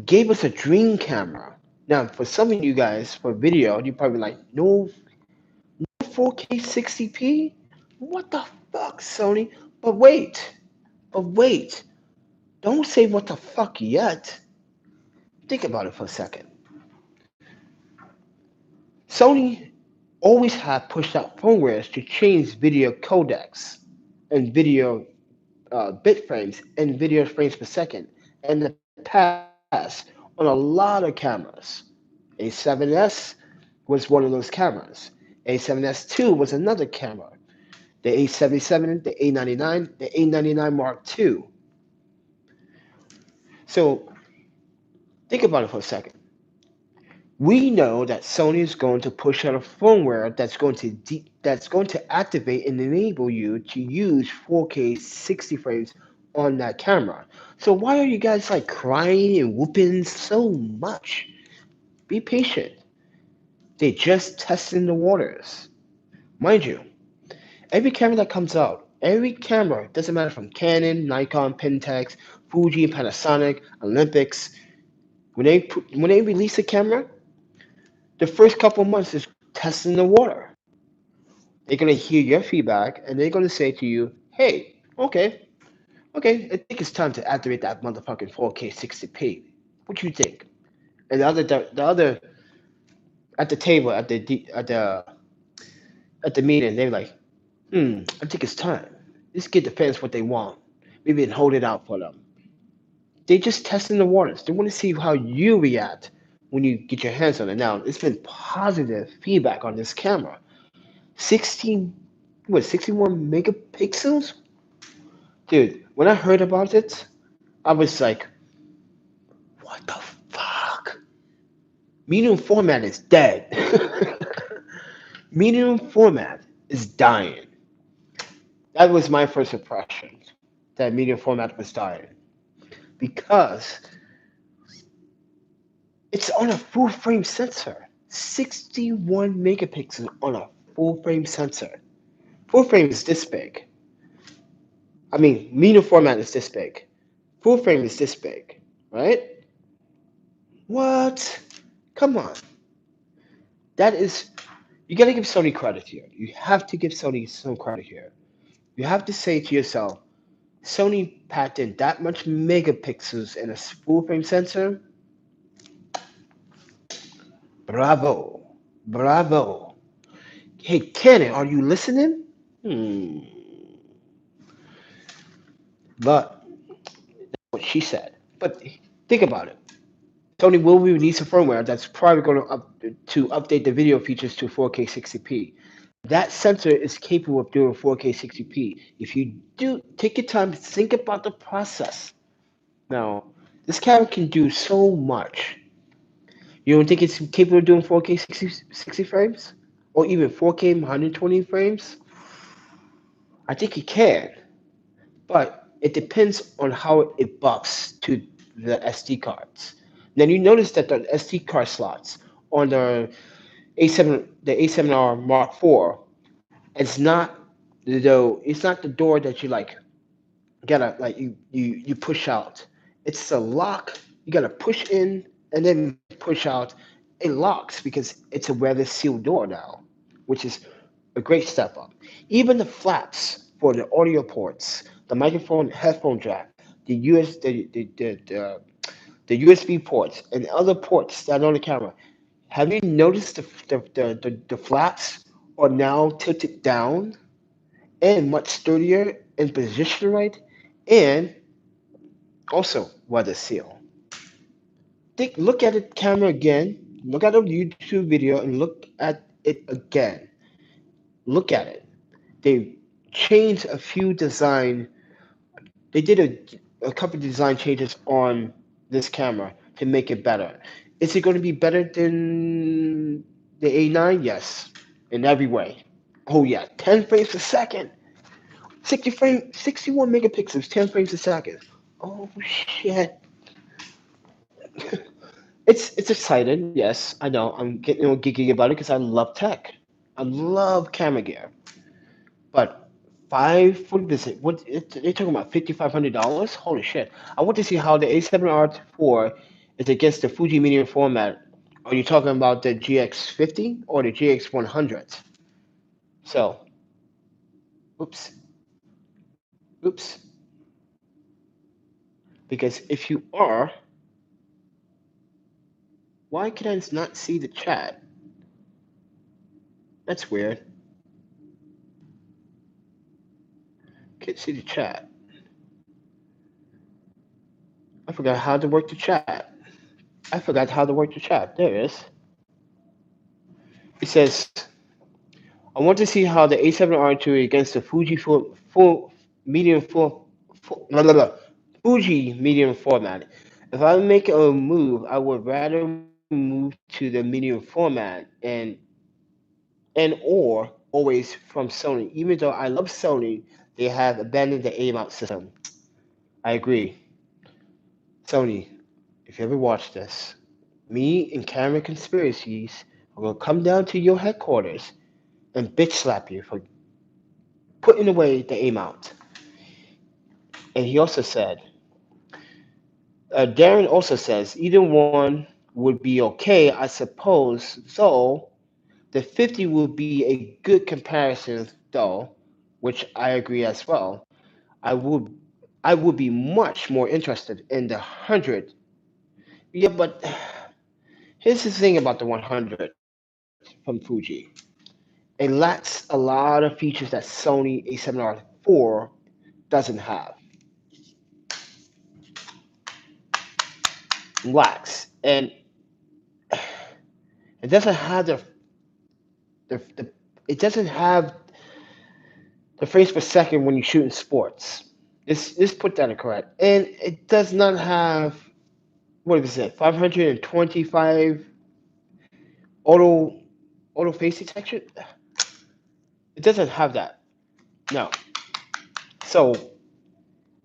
gave us a dream camera. Now, for some of you guys, for video, you're probably like, no 4K 60p? What the fuck, Sony? But wait, don't say what the fuck yet. Think about it for a second. Sony always have pushed out firmwares to change video codecs and video bit frames and video frames per second in the past on a lot of cameras. A7S was one of those cameras. A7S2 was another camera. The A77, the A99, the A99 Mark II. So think about it for a second. We know that Sony is going to push out a firmware that's going to activate and enable you to use 4K 60 frames on that camera. So why are you guys like crying and whooping so much? Be patient. They're just testing the waters. Mind you, every camera that comes out, every camera, doesn't matter from Canon, Nikon, Pentax, Fuji, Panasonic, Olympics, when they release a camera, the first couple months is testing the water. They're gonna hear your feedback and they're gonna say to you, "Hey, okay, I think it's time to activate that motherfucking 4K 60p. What you think?" And the other at the table at the meeting, they're like, I think it's time. Let's give the fans what they want. Maybe and hold it out for them. They just testing the waters. They want to see how you react when you get your hands on it. Now, it's been positive feedback on this camera. 61 megapixels? Dude, when I heard about it, I was like, what the fuck? Medium format is dead. Medium format is dying. That was my first impression, that medium format was dying. Because it's on a full frame sensor. 61 megapixels on a full frame sensor. Full frame is this big. I mean, medium format is this big. Full frame is this big, right? What? Come on. That is, you gotta give Sony credit here. You have to give Sony some credit here. You have to say to yourself, Sony patented that much megapixels in a full frame sensor. Bravo. Bravo. Hey, Canon, are you listening? Hmm. But that's what she said. But think about it. Sony will release a firmware that's probably going to update the video features to 4K 60p. That sensor is capable of doing 4K 60p. If you do take your time to think about the process. Now, this camera can do so much. You don't think it's capable of doing 4K 60 frames? Or even 4K 120 frames? I think it can. But it depends on how it buffs to the SD cards. Then you notice that the SD card slots on the A7R Mark IV, it's not the door that you like gotta like you push out. It's a lock. You gotta push in and then push out. It locks because it's a weather sealed door now, which is a great step up. Even the flaps for the audio ports, the microphone, headphone jack, the USB ports, and other ports that are on the camera. Have you noticed the flaps are now tilted down and much sturdier and positioned right, and also weather seal. Look at the camera again. Look at the YouTube video and look at it again. Look at it. They changed a few design. They did a couple of design changes on this camera to make it better. Is it going to be better than the A9? Yes, in every way. Oh yeah, 10 frames per second. 61 megapixels, 10 frames a second. Oh shit. It's exciting, yes, I know. I'm getting geeky about it because I love tech. I love camera gear. But what is it? They're talking about $5,500? Holy shit! I want to see how the A7R4 is against the Fuji medium format. Are you talking about the GX50 or the GX100? So, oops, oops. Because if you are, why can I not see the chat? That's weird. Can't see the chat. I forgot how to work the chat. I forgot how to work the chat. There it is. It says, I want to see how the A7R2 against the full medium blah, blah, blah, Fuji medium format. If I make a move, I would rather moved to the medium format and or always from Sony. Even though I love Sony, they have abandoned the A mount system. I agree. Sony, if you ever watch this, me and Camera Conspiracies are gonna come down to your headquarters and bitch slap you for putting away the A mount. And he also said, Darren also says either one would be okay, I suppose. Though the 50 will be a good comparison, though, which I agree as well. I would I would be much more interested in the 100. Yeah, but here's the thing about the 100 from Fuji. It lacks a lot of features that Sony A7R IV doesn't have. Lacks, and it doesn't have the it doesn't have the frames per second when you shoot in sports. This put that correct, and it does not have what is it 525 auto auto face detection. It doesn't have that. No. So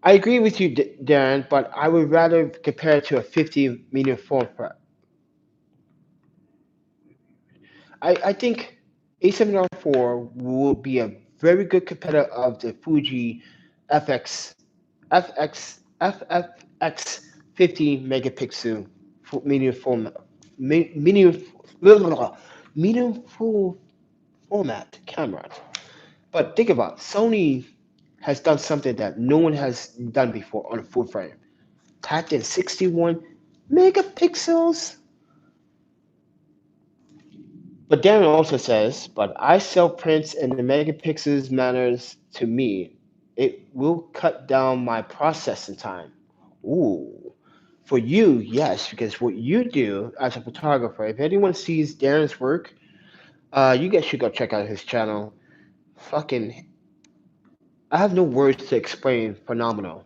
I agree with you, Darren, but I would rather compare it to a 50 medium format. I think A7R4 will be a very good competitor of the Fuji FX FFX 50 megapixel medium format medium medium full format camera. But think about it, Sony has done something that no one has done before on a full frame. Tacked in 61 megapixels. But Darren also says, but I sell prints and the megapixels matters to me. It will cut down my processing time. Ooh. For you, yes, because what you do as a photographer, if anyone sees Darren's work, you guys should go check out his channel. Fucking, I have no words to explain. Phenomenal.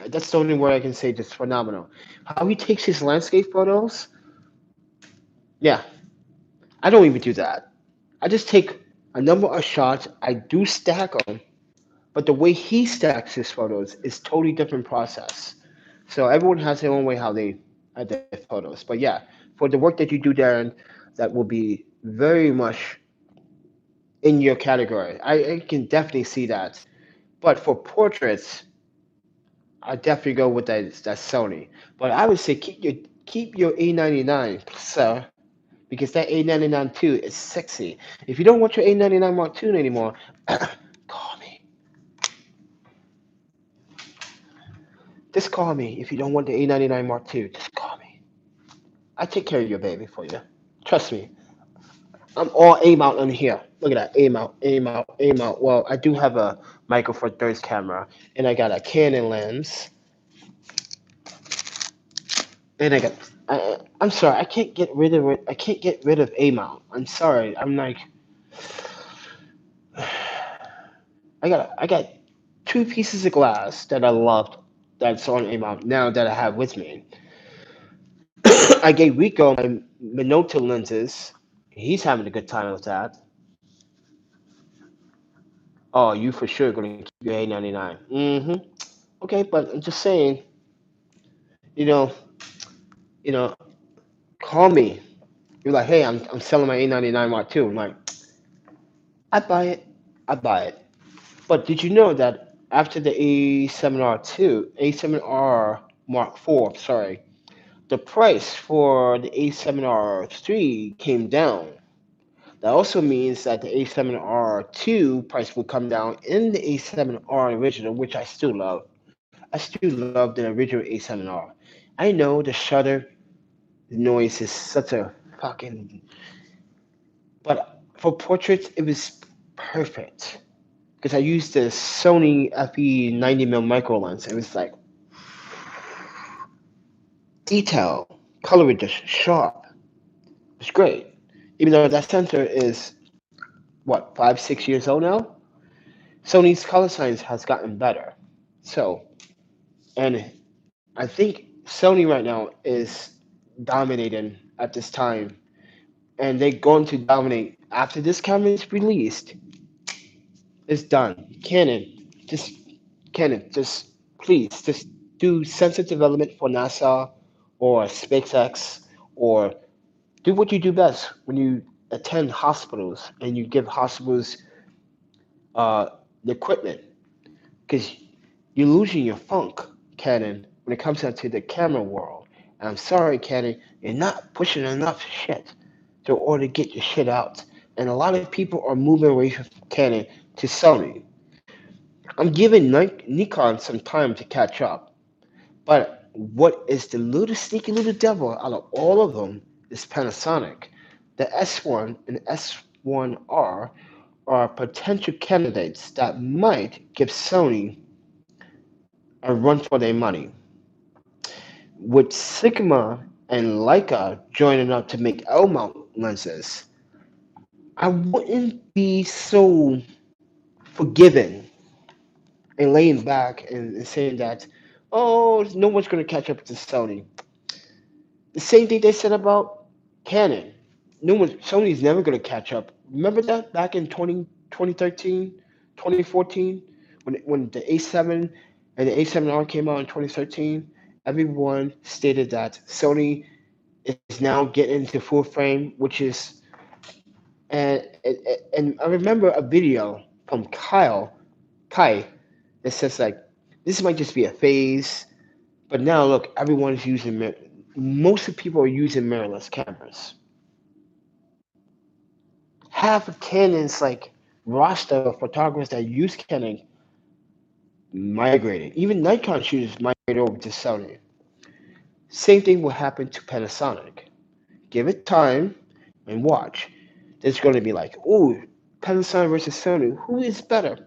That's the only word I can say. Just phenomenal. How he takes his landscape photos. Yeah, I don't even do that. I just take a number of shots. I do stack them, but the way he stacks his photos is totally different process. So everyone has their own way how they add their photos. But yeah, for the work that you do, Darren, that will be very much in your category. I can definitely see that. But for portraits, I definitely go with that Sony. But I would say keep your A99, sir, because that A99 II is sexy. If you don't want your A99 Mark II anymore, call me. Just call me if you don't want the A99 Mark II. Just call me. I take care of your baby for you. Trust me. I'm all A mount on here. Look at that A mount, A mount, A mount. Well, I do have a Micro Four Thirds camera, and I got a Canon lens, and I got. I'm sorry, I can't get rid of it. I can't get rid of A mount. I'm sorry. I'm like, I got two pieces of glass that I loved that's on A mount now that I have with me. I gave Rico my Minolta lenses. He's having a good time with that. Oh, you for sure gonna keep your A99. Mm-hmm. Okay, but I'm just saying, you know, you know, call me. You're like, hey, I'm selling my A99 Mark II. I'm like, I buy it. I buy it. But did you know that after the A7R2, A7R Mark IV, sorry, the price for the A7R3 came down. That also means that the A7R2 price will come down in the A7R original, which I still love. I still love the original A7R. I know the shutter noise is such a fucking. But for portraits, it was perfect because I used the Sony FE 90mm micro lens. It was like detail, color reduction, sharp. It's great. Even though that sensor is what 5, 6 years old now, Sony's color science has gotten better. So, and I think Sony right now is dominating at this time, and they're going to dominate. After this camera is released, it's done. Canon, just please, just do sensor development for NASA or SpaceX, or do what you do best when you attend hospitals and you give hospitals uh, the equipment, because you're losing your funk, Canon, when it comes down to the camera world. And I'm sorry, Canon, you're not pushing enough shit to order to get your shit out. And a lot of people are moving away from Canon to Sony. I'm giving Nikon some time to catch up. But what is the little sneaky little devil out of all of them is Panasonic. The S1 and S1R are potential candidates that might give Sony a run for their money. With Sigma and Leica joining up to make L mount lenses, I wouldn't be so forgiving and laying back and saying that, oh, no one's going to catch up to Sony. The same thing they said about Canon. No one, Sony's never going to catch up. Remember that back in 2013, 2014, when the A7 and the A7R came out in 2013, everyone stated that Sony is now getting into full frame, which is, and I remember a video from Kai, that says like, this might just be a phase, but now look, everyone's using most of the people are using mirrorless cameras. Half of Canon's like roster of photographers that use Canon migrated. Even Nikon shooters migrated over to Sony. Same thing will happen to Panasonic. Give it time and watch. There's going to be like, oh, Panasonic versus Sony. Who is better?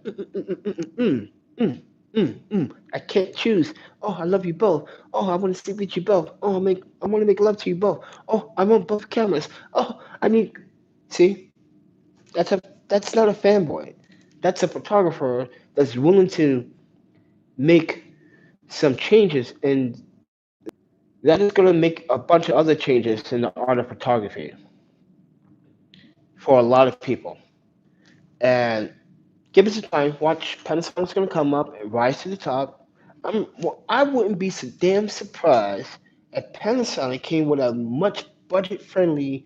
I can't choose. Oh, I love you both. Oh, I want to sleep with you both. Oh, I want to make love to you both. Oh, I want both cameras. Oh, I need. See, that's not a fanboy. That's a photographer that's willing to make some changes, and that is going to make a bunch of other changes in the art of photography for a lot of people. And give it some time. Watch Panasonic's going to come up and rise to the top. I wouldn't be so damn surprised if Panasonic came with a much budget-friendly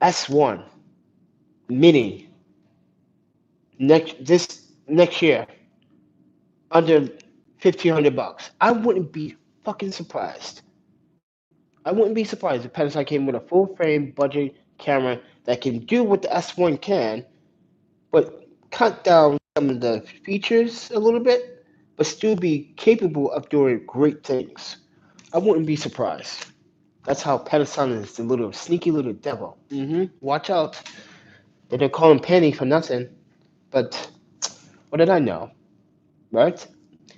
S1 Mini next year under $1,500. I wouldn't be fucking surprised. I wouldn't be surprised if Panasonic came with a full-frame budget camera that can do what the S1 can, but cut down some of the features a little bit, but still be capable of doing great things. I wouldn't be surprised. That's how Panasonic is the little sneaky little devil. Watch out. They don't call him Penny for nothing. But what did I know, right?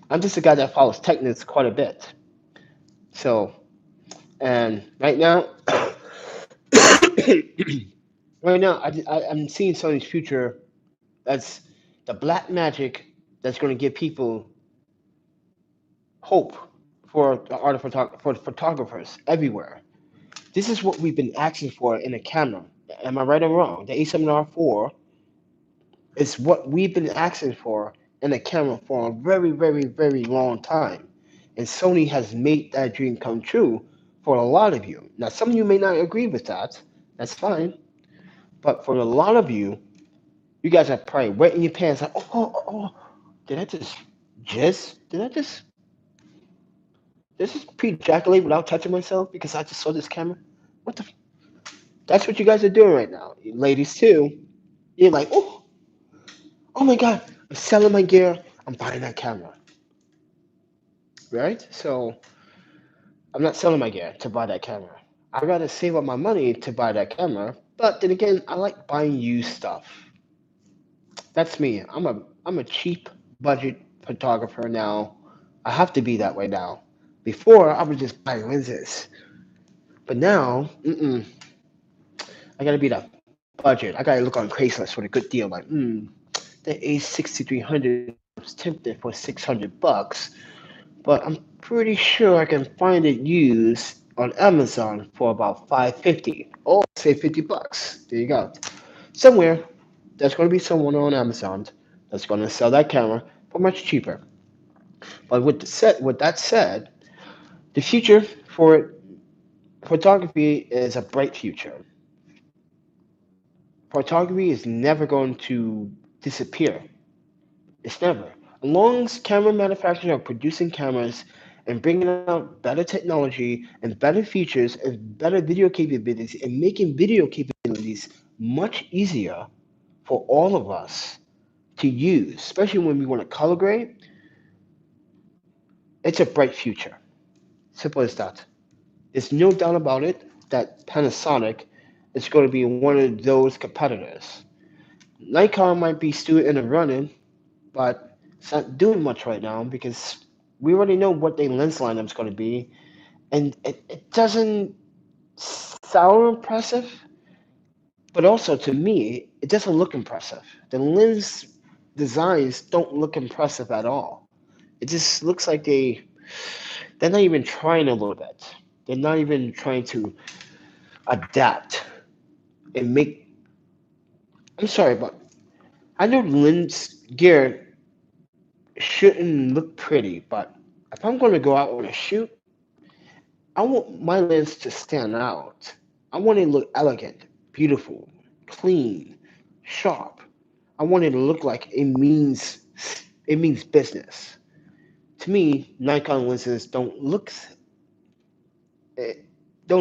I'm just a guy that follows techniques quite a bit. So, and right now, right now, I'm seeing Sony's future as the black magic that's going to give people hope for the art of for photographers everywhere. This is what we've been asking for in a camera. Am I right or wrong? The A7R4 is what we've been asking for in a camera for a very, very, very long time. And Sony has made that dream come true for a lot of you. Now, some of you may not agree with that. That's fine. But for a lot of you, you guys are probably wetting your pants like, oh, did I just Did I just pre-ejaculate without touching myself because I just saw this camera? What the? That's what you guys are doing right now. Ladies, too. You're like, oh my God, I'm selling my gear. I'm buying that camera. Right? So I'm not selling my gear to buy that camera. I'd rather save up my money to buy that camera. But then again, I like buying used stuff. That's me. I'm a cheap budget photographer now. I have to be that way now. Before I was just buying lenses, but now, I gotta be that budget. I gotta look on Craigslist for a good deal. Like, the A6300 was tempted for $600, but I'm pretty sure I can find it used on Amazon for about 550 or say $50. There you go. Somewhere there's going to be someone on Amazon that's going to sell that camera for much cheaper. But with that said, the future for photography is a bright future. Photography is never going to disappear. It's never. As long as camera manufacturers are producing cameras and bringing out better technology and better features and better video capabilities and making video capabilities much easier for all of us to use, especially when we want to color grade, it's a bright future. Simple as that. There's no doubt about it that Panasonic is going to be one of those competitors. Nikon might be still in the running, but it's not doing much right now because we already know what their lens lineup is going to be, and it doesn't sound impressive, but also to me, it doesn't look impressive. The lens designs don't look impressive at all. It just looks like they're not even trying a little bit. They're not even trying to adapt and make. I'm sorry, but I know lens gear shouldn't look pretty, but if I'm going to go out on a shoot, I want my lens to stand out. I want it to look elegant, beautiful, clean, sharp. I want it to look like it means business. To me, Nikon lenses eh, don't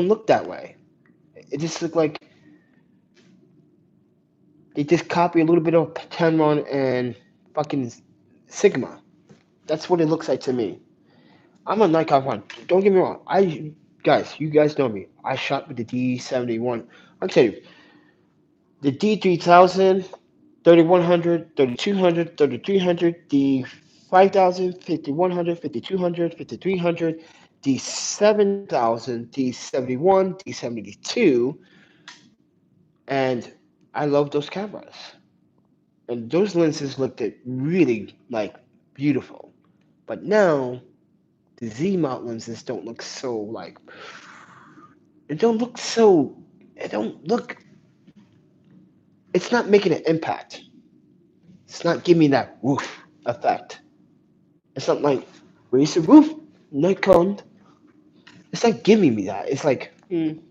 look that way. It just look like they just copy a little bit of Pateron and fucking Sigma. That's what it looks like to me. I'm a Nikon fan. Don't get me wrong. You guys know me. I shot with the D71. I'll tell you, the D3000, 3100, 3200, 3300, D5000, 5100, 5200, 5300, D7000, D71, D72, and I love those cameras. And those lenses looked at really like beautiful. But now the Z mount lenses don't look so like it don't look so it don't look it's not making an impact. It's not giving me that woof effect. It's not like raise the roof, Nikon. It's not giving me that. It's like I'm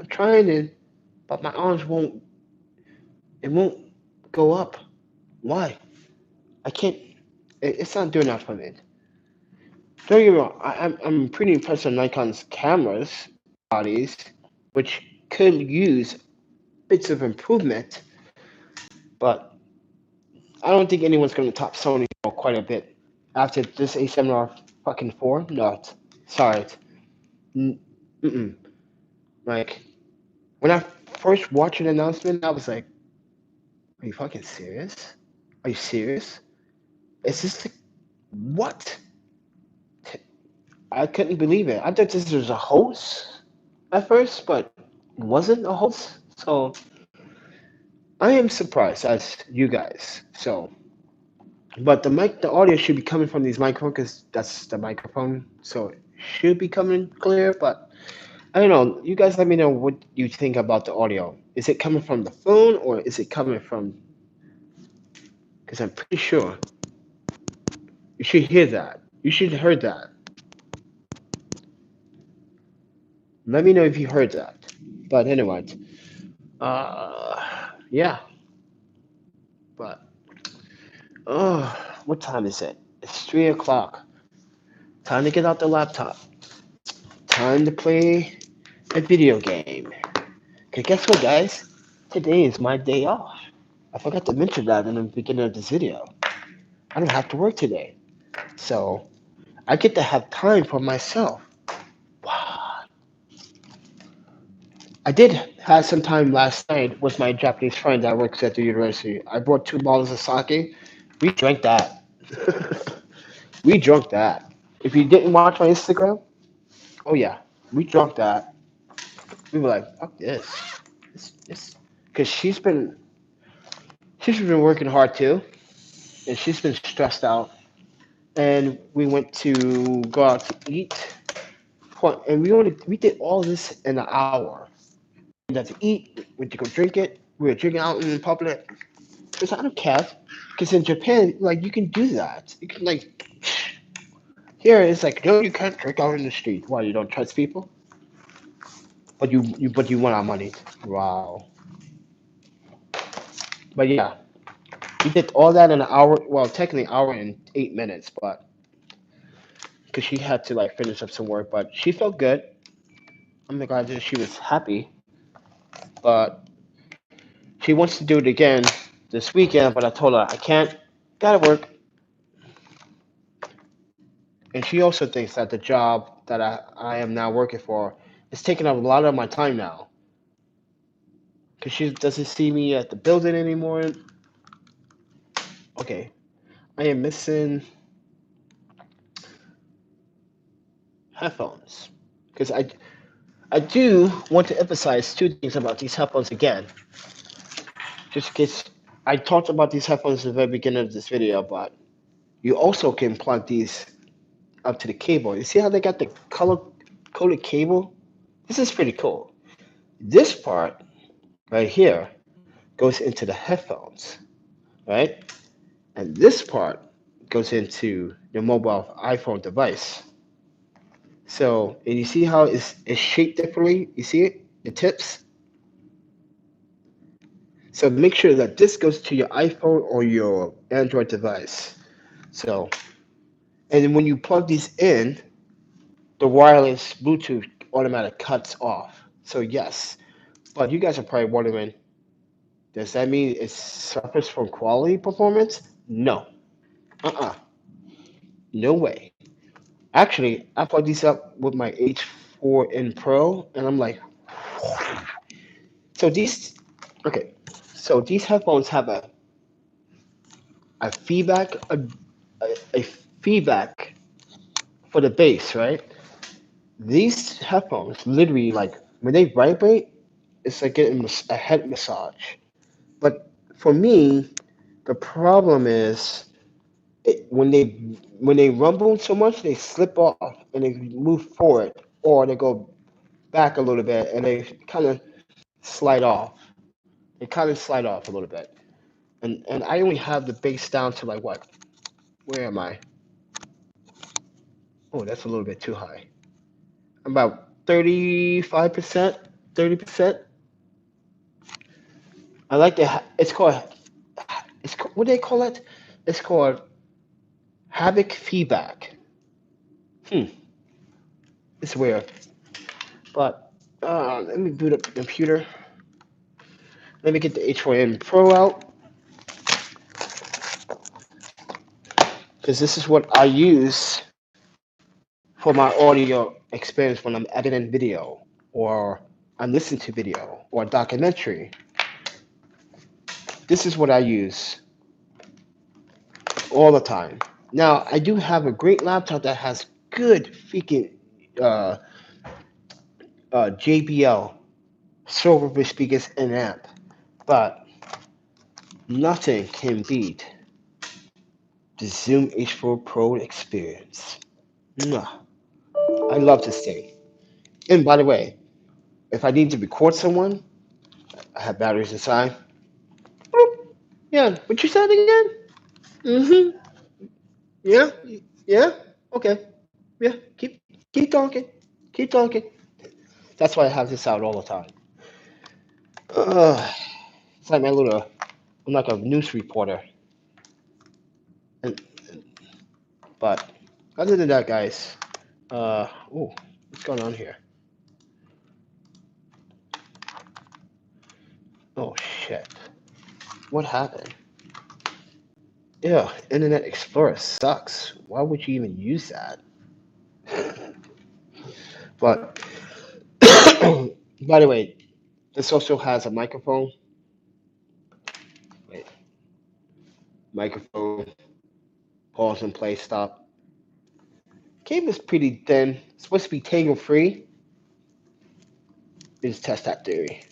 trying to, but my arms won't. It won't go up. Why? I can't. It's not doing that for me. Don't get me wrong. I'm pretty impressed with Nikon's cameras bodies, which could use bits of improvement, but I don't think anyone's going to top Sony for quite a bit after this A7R fucking 4. No, sorry. Mm-mm. Like, when I first watched an announcement, I was like, are you fucking serious? Are you serious? Is this the, what? I couldn't believe it. I thought this was a hoax at first, but it wasn't a hoax. So I am surprised as you guys. So, but the audio should be coming from these microphones because that's the microphone. So it should be coming clear, but I don't know. You guys let me know what you think about the audio. Is it coming from the phone or is it coming from? Because I'm pretty sure you should hear that. You should have heard that. Let me know if you heard that. But anyway, yeah. But oh, what time is it? It's 3 o'clock. Time to get out the laptop. Time to play a video game. Cause guess what, guys? Today is my day off. I forgot to mention that in the beginning of this video. I don't have to work today. So I get to have time for myself. Wow. I did have some time last night with my Japanese friend that works at the university. I brought 2 bottles of sake. We drank that. We drunk that. If you didn't watch my Instagram, oh yeah, we drunk that. We were like, fuck this. Because she's been working hard too, and she's been stressed out. And we went to go out to eat and we did all this in an hour. We had to eat, we had to go drink it. We were drinking out in public. Because I don't care. Because in Japan, like you can do that. You can like here it's like no, you can't drink out in the street. Why you don't trust people? But you want our money. Wow. But yeah, we did all that in an hour. Well, technically, an hour and 8 minutes, but because she had to like finish up some work, but she felt good. I'm glad that she was happy. But she wants to do it again this weekend. But I told her I can't. Gotta work. And she also thinks that the job that I am now working for is taking up a lot of my time now. Because she doesn't see me at the building anymore. Okay, I am missing headphones. Because I do want to emphasize two things about these headphones again. Just in case I talked about these headphones at the very beginning of this video, but you also can plug these up to the cable. You see how they got the color coded cable? This is pretty cool. This part right here goes into the headphones, right? And this part goes into your mobile iPhone device. So, and you see how it's shaped differently? You see it? The tips? So make sure that this goes to your iPhone or your Android device. So, and then when you plug these in, the wireless Bluetooth automatic cuts off. So yes, but you guys are probably wondering, does that mean it suffers from quality performance? No. Uh-uh. No way. Actually, I plugged these up with my H4n Pro, and I'm like, so these, okay, so these headphones have a feedback, a feedback for the bass, right? These headphones literally like when they vibrate, it's like getting a head massage. But for me, the problem is when they rumble so much, they slip off and they move forward, or they go back a little bit and they kind of slide off. They kind of slide off a little bit. And I only have the bass down to like what? Where am I? Oh, that's a little bit too high. About 35%, 30%. I like the. What do they call it? It's called havoc feedback. Hmm, it's weird. But let me boot up the computer. Let me get the H4n Pro out because this is what I use for my audio experience when I'm editing video or I'm listening to video or documentary. This is what I use all the time. Now I do have a great laptop that has good freaking uh, JBL silver speakers and amp, but nothing can beat the Zoom H4 Pro experience. Mwah. I love this thing. And by the way, if I need to record someone, I have batteries inside. Boop. Yeah, what you said again? Mm-hmm. Yeah, yeah. Okay. Yeah. Keep talking. Keep talking. That's why I have this out all the time. It's like my little. I'm like a news reporter. And but other than that, guys. Oh, what's going on here? Oh shit. What happened? Yeah, Internet Explorer sucks. Why would you even use that? But by the way, this also has a microphone. Wait, microphone, pause and play, stop. Cable's pretty thin. It's supposed to be tangle free. Let's test that theory.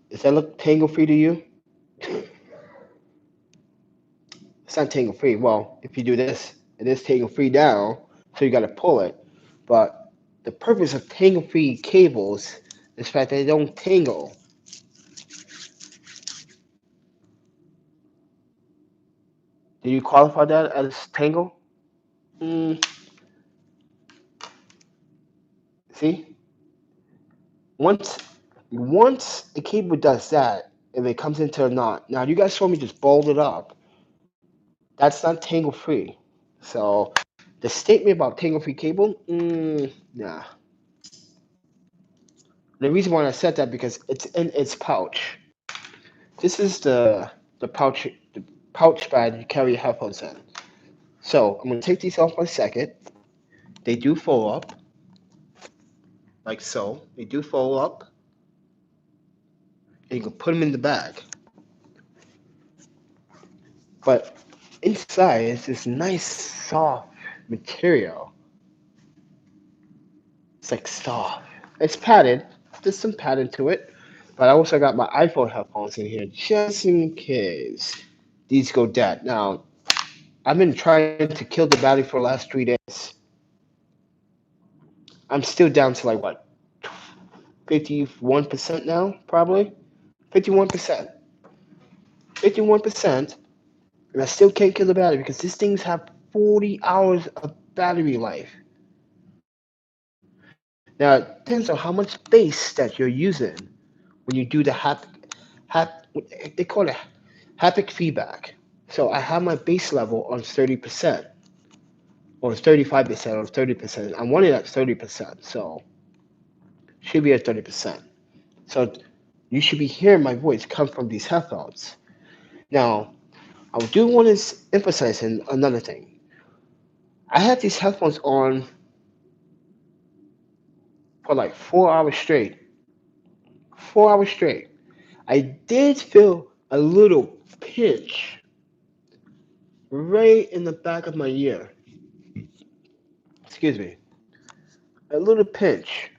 Does that look tangle free to you? not tangle free. Well, if you do this, it is tangle free now, so you got to pull it. But the purpose of tangle free cables is the fact that they don't tangle. Do you qualify that as tangle? Mm, see, once once a cable does that, and it comes into a knot. Now you guys saw me just balled it up. That's not tangle free. So the statement about tangle free cable, nah. The reason why I said that because it's in its pouch. This is the pouch bag you carry your headphones in. So I'm gonna take these off for a second. They do fold up, like so. They do fold up, and you can put them in the bag. But inside is this nice soft material. It's like soft. It's padded. There's some padding to it. But I also got my iPhone headphones in here just in case these go dead. Now, I've been trying to kill the battery for the last 3 days. I'm still down to like what, 51% now, probably? 51%. 51%. And I still can't kill the battery because these things have 40 hours of battery life. Now, it depends on how much bass that you're using when you do the they call it haptic feedback. So I have my bass level on 30%, or 35%, or 30%. I want it at 30%, so should be at 30%. So you should be hearing my voice come from these headphones. Now, I do want to emphasize another thing. I had these headphones on for like 4 hours straight. 4 hours straight. I did feel a little pinch right in the back of my ear. Excuse me. A little pinch.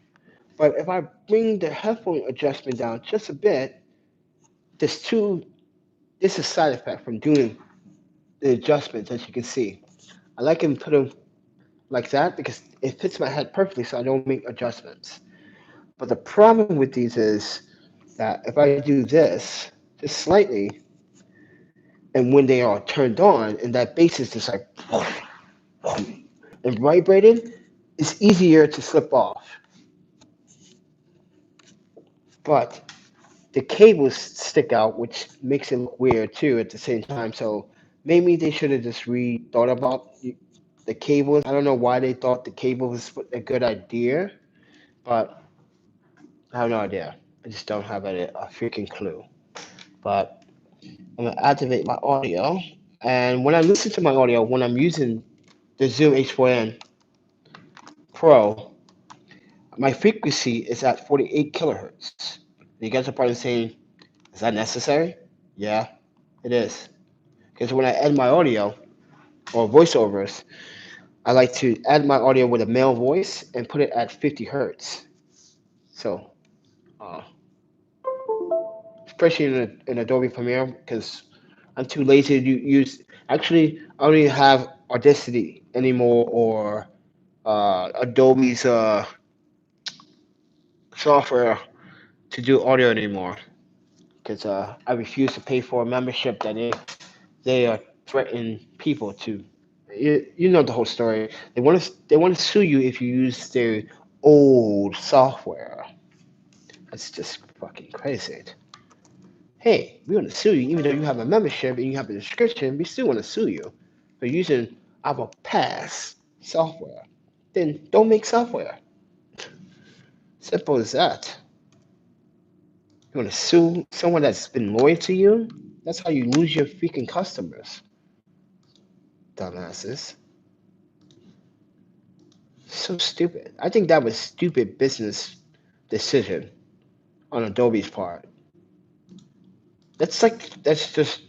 But if I bring the headphone adjustment down just a bit, this is a side effect from doing the adjustments, as you can see. I like to put them like that because it fits my head perfectly, so I don't make adjustments. But the problem with these is that if I do this just slightly, and when they are turned on, and that bass is just like and vibrating, it's easier to slip off. But the cables stick out, which makes it look weird too at the same time. So maybe they should have just thought about the cables. I don't know why they thought the cable was a good idea, but I have no idea. I just don't have a freaking clue. But I'm gonna activate my audio, and when I listen to my audio, when I'm using the Zoom H4n Pro, my frequency is at 48 kilohertz. You guys are probably saying, is that necessary? Yeah, it is. Because when I add my audio or voiceovers, I like to add my audio with a male voice and put it at 50 hertz. So, uh, especially in Adobe Premiere, because I'm too lazy to use. Actually, I don't even have Audacity anymore or Adobe's software to do audio anymore because I refuse to pay for a membership that they threaten people to. You know the whole story. They want to sue you if you use their old software. That's just fucking crazy. Hey, we want to sue you even though you have a membership and you have a subscription. We still want to sue you for using our past software. Then don't make software. Simple as that. You want to sue someone that's been loyal to you? That's how you lose your freaking customers. Dumbasses. So stupid. I think that was stupid business decision on Adobe's part. That's just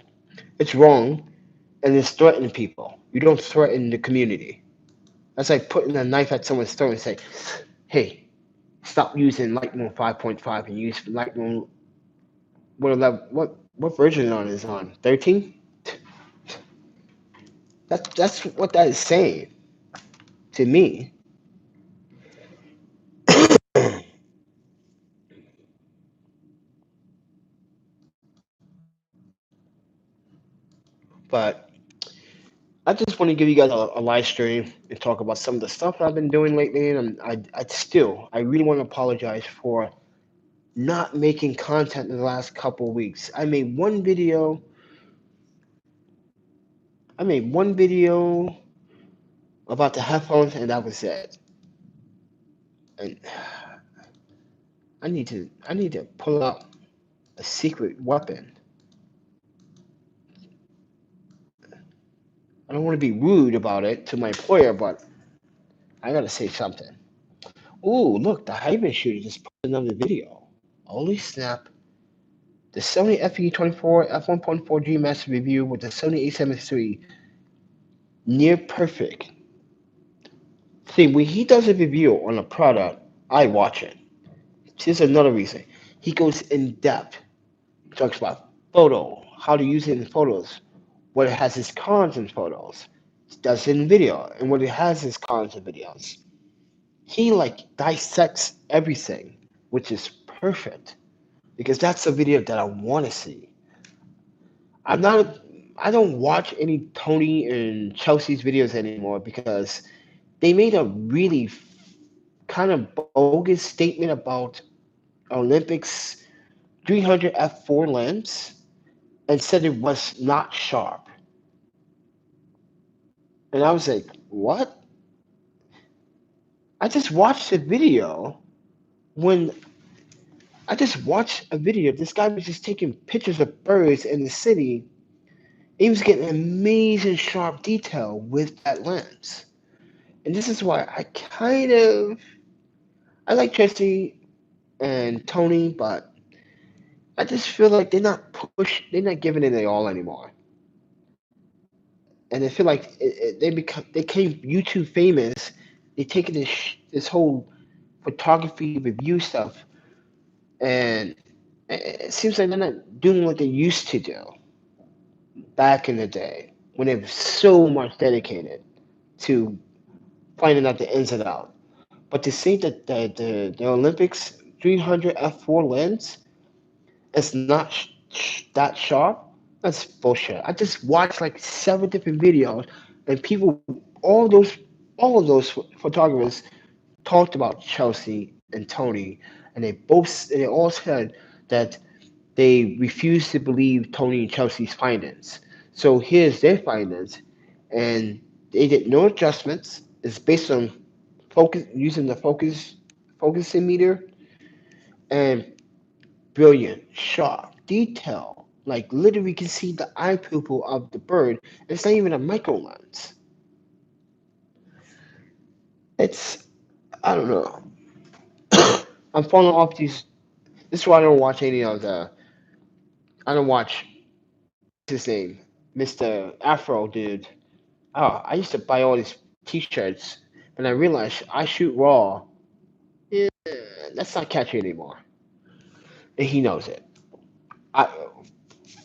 it's wrong and it's threatening people. You don't threaten the community. That's like putting a knife at someone's throat and say, "Hey, stop using Lightroom 5.5 and use Lightroom what version on is on 13?" That's what that is saying to me. But I just want to give you guys a live stream and talk about some of the stuff I've been doing lately. And I really want to apologize for not making content in the last couple of weeks. I made one video about the headphones, and that was it. And I need to pull out a secret weapon. I don't want to be rude about it to my employer, but I gotta say something. Ooh, look, the Hyben shooter just posted another video. Holy snap. The Sony FE24 f1.4G Master Review with the Sony a7 III. Near perfect. See, when he does a review on a product, I watch it. Here's another reason. He goes in depth. He talks about photo, how to use it in photos, what it has its cons in photos. He does it in video, and what it has its cons in videos. He like dissects everything, which is perfect because that's a video that I want to see. I'm not. I don't watch any Tony and Chelsea's videos anymore because they made a really kind of bogus statement about Olympics 300 f4 lens and said it was not sharp. And I was like, what? I just watched a video when I just watched a video. This guy was just taking pictures of birds in the city. He was getting amazing sharp detail with that lens. And this is why I like Chelsea and Tony, but I just feel like they're not giving it their all anymore. And I feel like they became YouTube famous. They taking this whole photography review stuff, and it seems like they're not doing what they used to do back in the day when they were so much dedicated to finding out the ins and outs. But to say that the Olympics 300 f4 lens is not that sharp, that's bullshit. I just watched like 7 different videos, and people, all those, all of those photographers talked about Chelsea and Tony, and they all said that they refused to believe Tony and Chelsea's findings. So here's their findings, and they did no adjustments. It's based on focus using the focusing meter and brilliant, sharp, detail. Like literally, you can see the eye pupil of the bird. It's not even a micro lens. It's I don't know. I'm falling off these. This is why I don't watch any of the. I don't watch his name, Mr. Afro dude. Oh, I used to buy all these T-shirts, and I realized I shoot raw. Yeah, that's not catchy anymore, and he knows it. I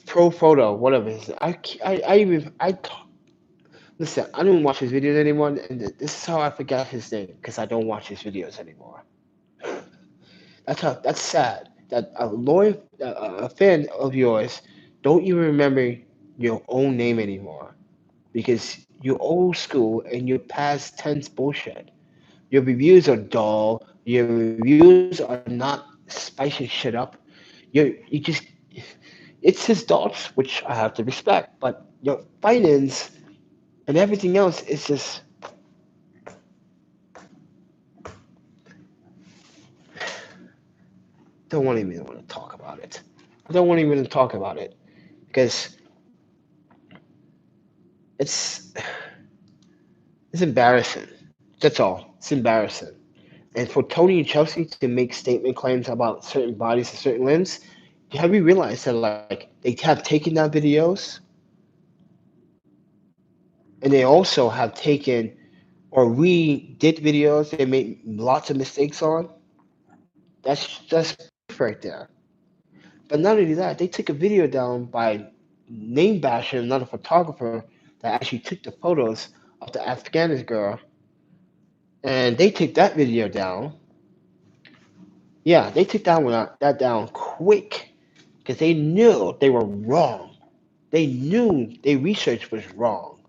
pro photo, whatever. I even I listen. I don't watch his videos anymore, and this is how I forgot his name because I don't watch his videos anymore. That's sad. That a fan of yours, don't even remember your own name anymore because you're old school and you're past tense bullshit. Your reviews are dull. Your reviews are not spicing shit up. You just it's his thoughts, which I have to respect, but your finance and everything else is just don't want even want to talk about it. I don't want even to talk about it because it's it's embarrassing. That's all. It's embarrassing. And for Tony and Chelsea to make statement claims about certain bodies and certain limbs, have you realized that like they have taken down videos and they also have taken or redid videos they made lots of mistakes on? That's proof right there. But not only that, they took a video down by name bashing another photographer that actually took the photos of the Afghanis girl, and they took that video down. Yeah, they took that down quick because they knew they were wrong. They knew their research was wrong.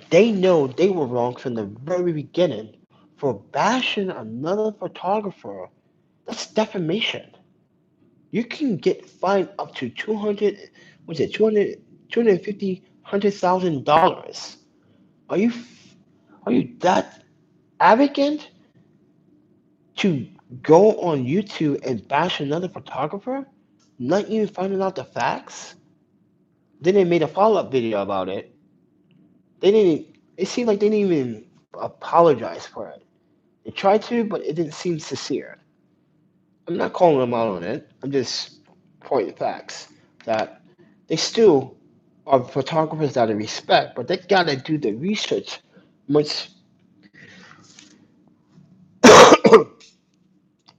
They know they were wrong from the very beginning for bashing another photographer. That's defamation. You can get fined up to 200, what's it, 200, 250, $100,000. Are you are you that arrogant to go on YouTube and bash another photographer, not even finding out the facts? Then they made a follow-up video about it. They didn't. It seemed like they didn't even apologize for it. They tried to, but it didn't seem sincere. I'm not calling them out on it. I'm just pointing facts that they still are photographers that I respect, but they gotta do the research much.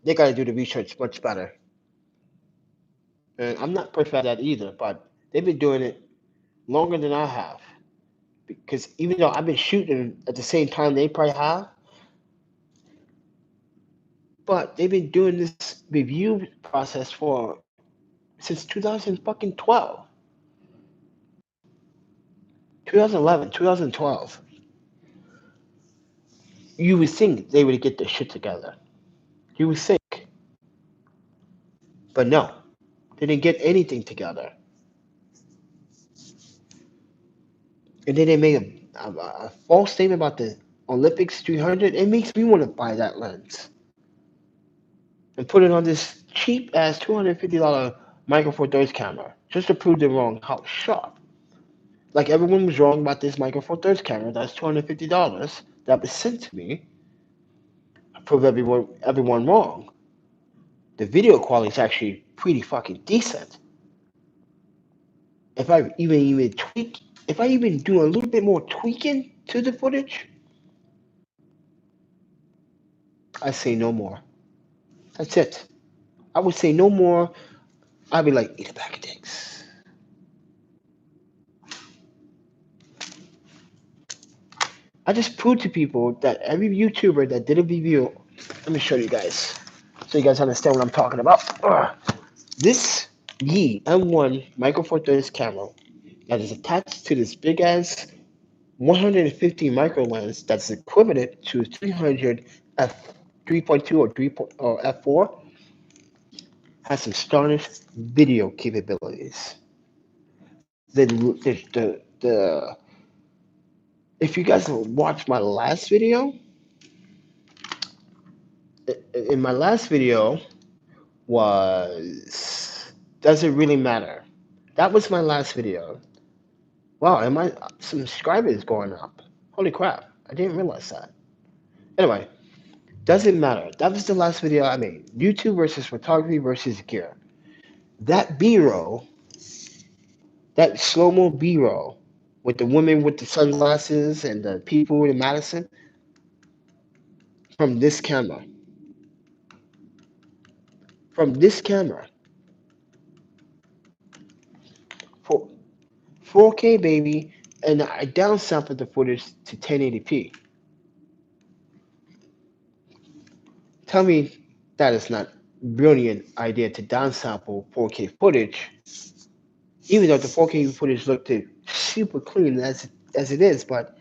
They gotta do the research much better. And I'm not perfect at that either, but they've been doing it longer than I have. Because even though I've been shooting at the same time they probably have, but they've been doing this review process for since 2012, 2011, 2012. You would think they would get their shit together. You would think. But no, they didn't get anything together. And then they made a false statement about the Olympics 300. It makes me want to buy that lens and put it on this cheap ass $250 Micro Four Thirds camera just to prove them wrong how sharp. Like everyone was wrong about this Micro Four Thirds camera. That's $250 that was sent to me. I proved everyone wrong. The video quality is actually pretty fucking decent. If I even tweak, if I even do a little bit more tweaking to the footage, I say no more. That's it. I would say no more. I'd be like, eat a bag of dicks. I just proved to people that every YouTuber that did a review, let me show you guys, so you guys understand what I'm talking about. This Yi M1 Micro Four Thirds camera that is attached to this big ass 150 micro lens that's equivalent to 300 f 3.2 or 3 or f4 has some astonishing video capabilities. The if you guys watch my last video, in my last video was does it really matter? That was my last video. Wow, and my subscribers going up. Holy crap! I didn't realize that. Anyway, doesn't matter. That was the last video I made. YouTube versus photography versus gear. That B-roll, that slow-mo B-roll with the women with the sunglasses and the people in Madison from this camera. From this camera. 4K baby, and I downsampled the footage to 1080p. Tell me that is not brilliant idea to downsample 4K footage, even though the 4K footage looked super clean as it is. But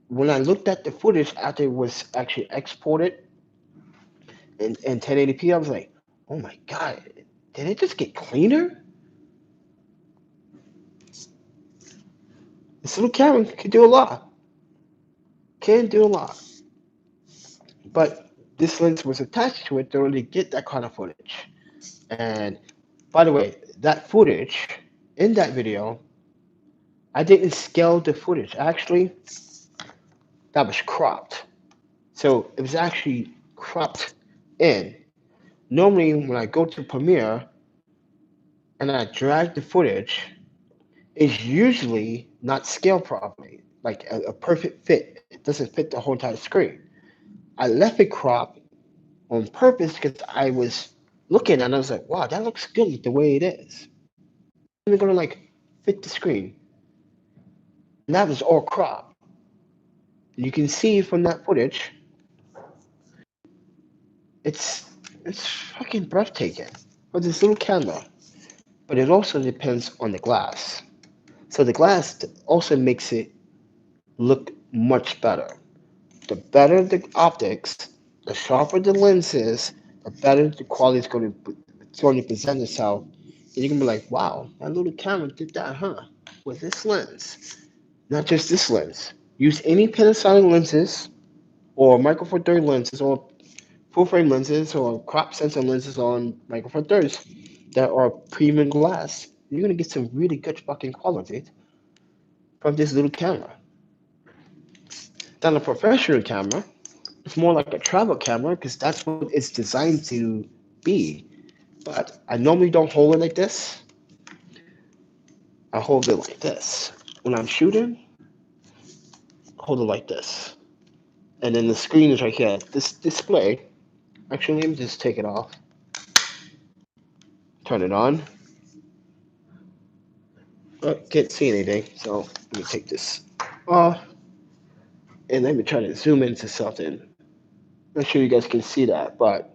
when I looked at the footage after it was actually exported in 1080p, I was like, oh my god, did it just get cleaner? This little camera can do a lot. Can do a lot. But this lens was attached to it to really get that kind of footage. And by the way, that footage in that video, I didn't scale the footage. Actually, that was cropped. So it was actually cropped in. Normally, when I go to Premiere and I drag the footage, it's usually not scaled properly, like a perfect fit. It doesn't fit the whole entire screen. I left it cropped on purpose because I was looking and I was like, wow, that looks good the way it is. I'm gonna like fit the screen. and that was all crop. You can see from that footage, it's it's fucking breathtaking for this little camera. But it also depends on the glass. So the glass also makes it look much better. The better the optics, the sharper the lens is, the better the quality is going to present itself. And you're gonna be like, wow, that little camera did that, huh? With this lens, not just this lens. Use any Panasonic lenses or micro four thirds lenses or full frame lenses or crop sensor lenses on micro four thirds that are premium glass. You're gonna get some really good fucking quality from this little camera. Than a professional camera, it's more like a travel camera because that's what it's designed to be. But I normally don't hold it like this. I hold it like this. When I'm shooting, hold it like this. And then the screen is right here. This display, actually, let me just take it off. Turn it on. Can't see anything, so let me take this off. And let me try to zoom into something. Not sure you guys can see that, but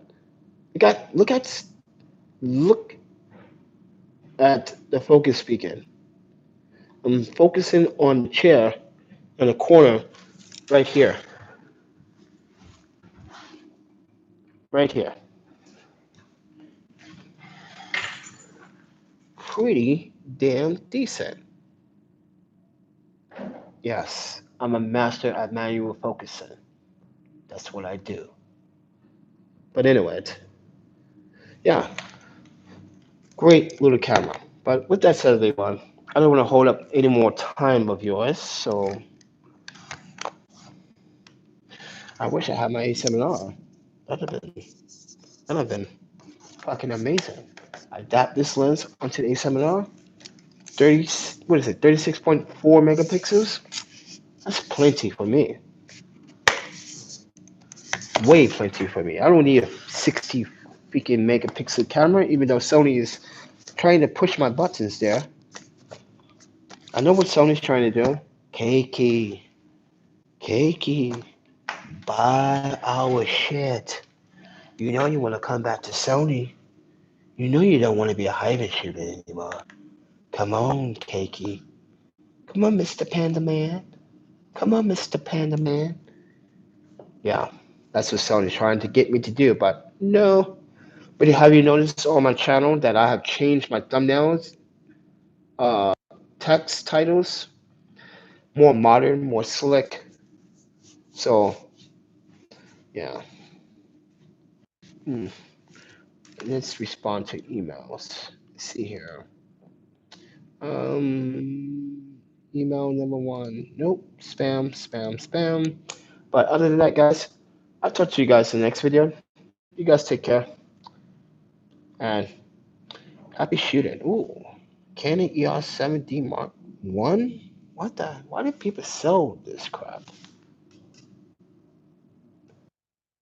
look at the focus speaking. I'm focusing on the chair in the corner right here. Right here. Pretty damn decent. Yes, I'm a master at manual focusing. That's what I do. But anyway, yeah, great little camera. But with that said, everyone, I don't want to hold up any more time of yours, so I wish I had my A7R. That'd have been fucking amazing. I adapt this lens onto the A7R. 30, what is it? 36.4 megapixels. That's plenty for me. Way plenty for me. I don't need a 60 freaking megapixel camera, even though Sony is trying to push my buttons there. I know what Sony's trying to do. Keiki, Keiki, buy our shit. You know you want to come back to Sony. You know you don't want to be a hide and shooter anymore. Come on, Keiki. Come on, Mr. Panda Man. Come on, Mr. Panda Man. Yeah, that's what Sony's trying to get me to do, but no. But have you noticed on my channel that I have changed my thumbnails, uh, text titles, more modern, more slick? So, yeah. Hmm. Let's respond to emails. Let's see here. Um, email number one. Nope. Spam, spam, spam. But other than that, guys, I'll talk to you guys in the next video. You guys take care. And happy shooting. Ooh. Canon ER 7D Mark 1? What the? Why do people sell this crap?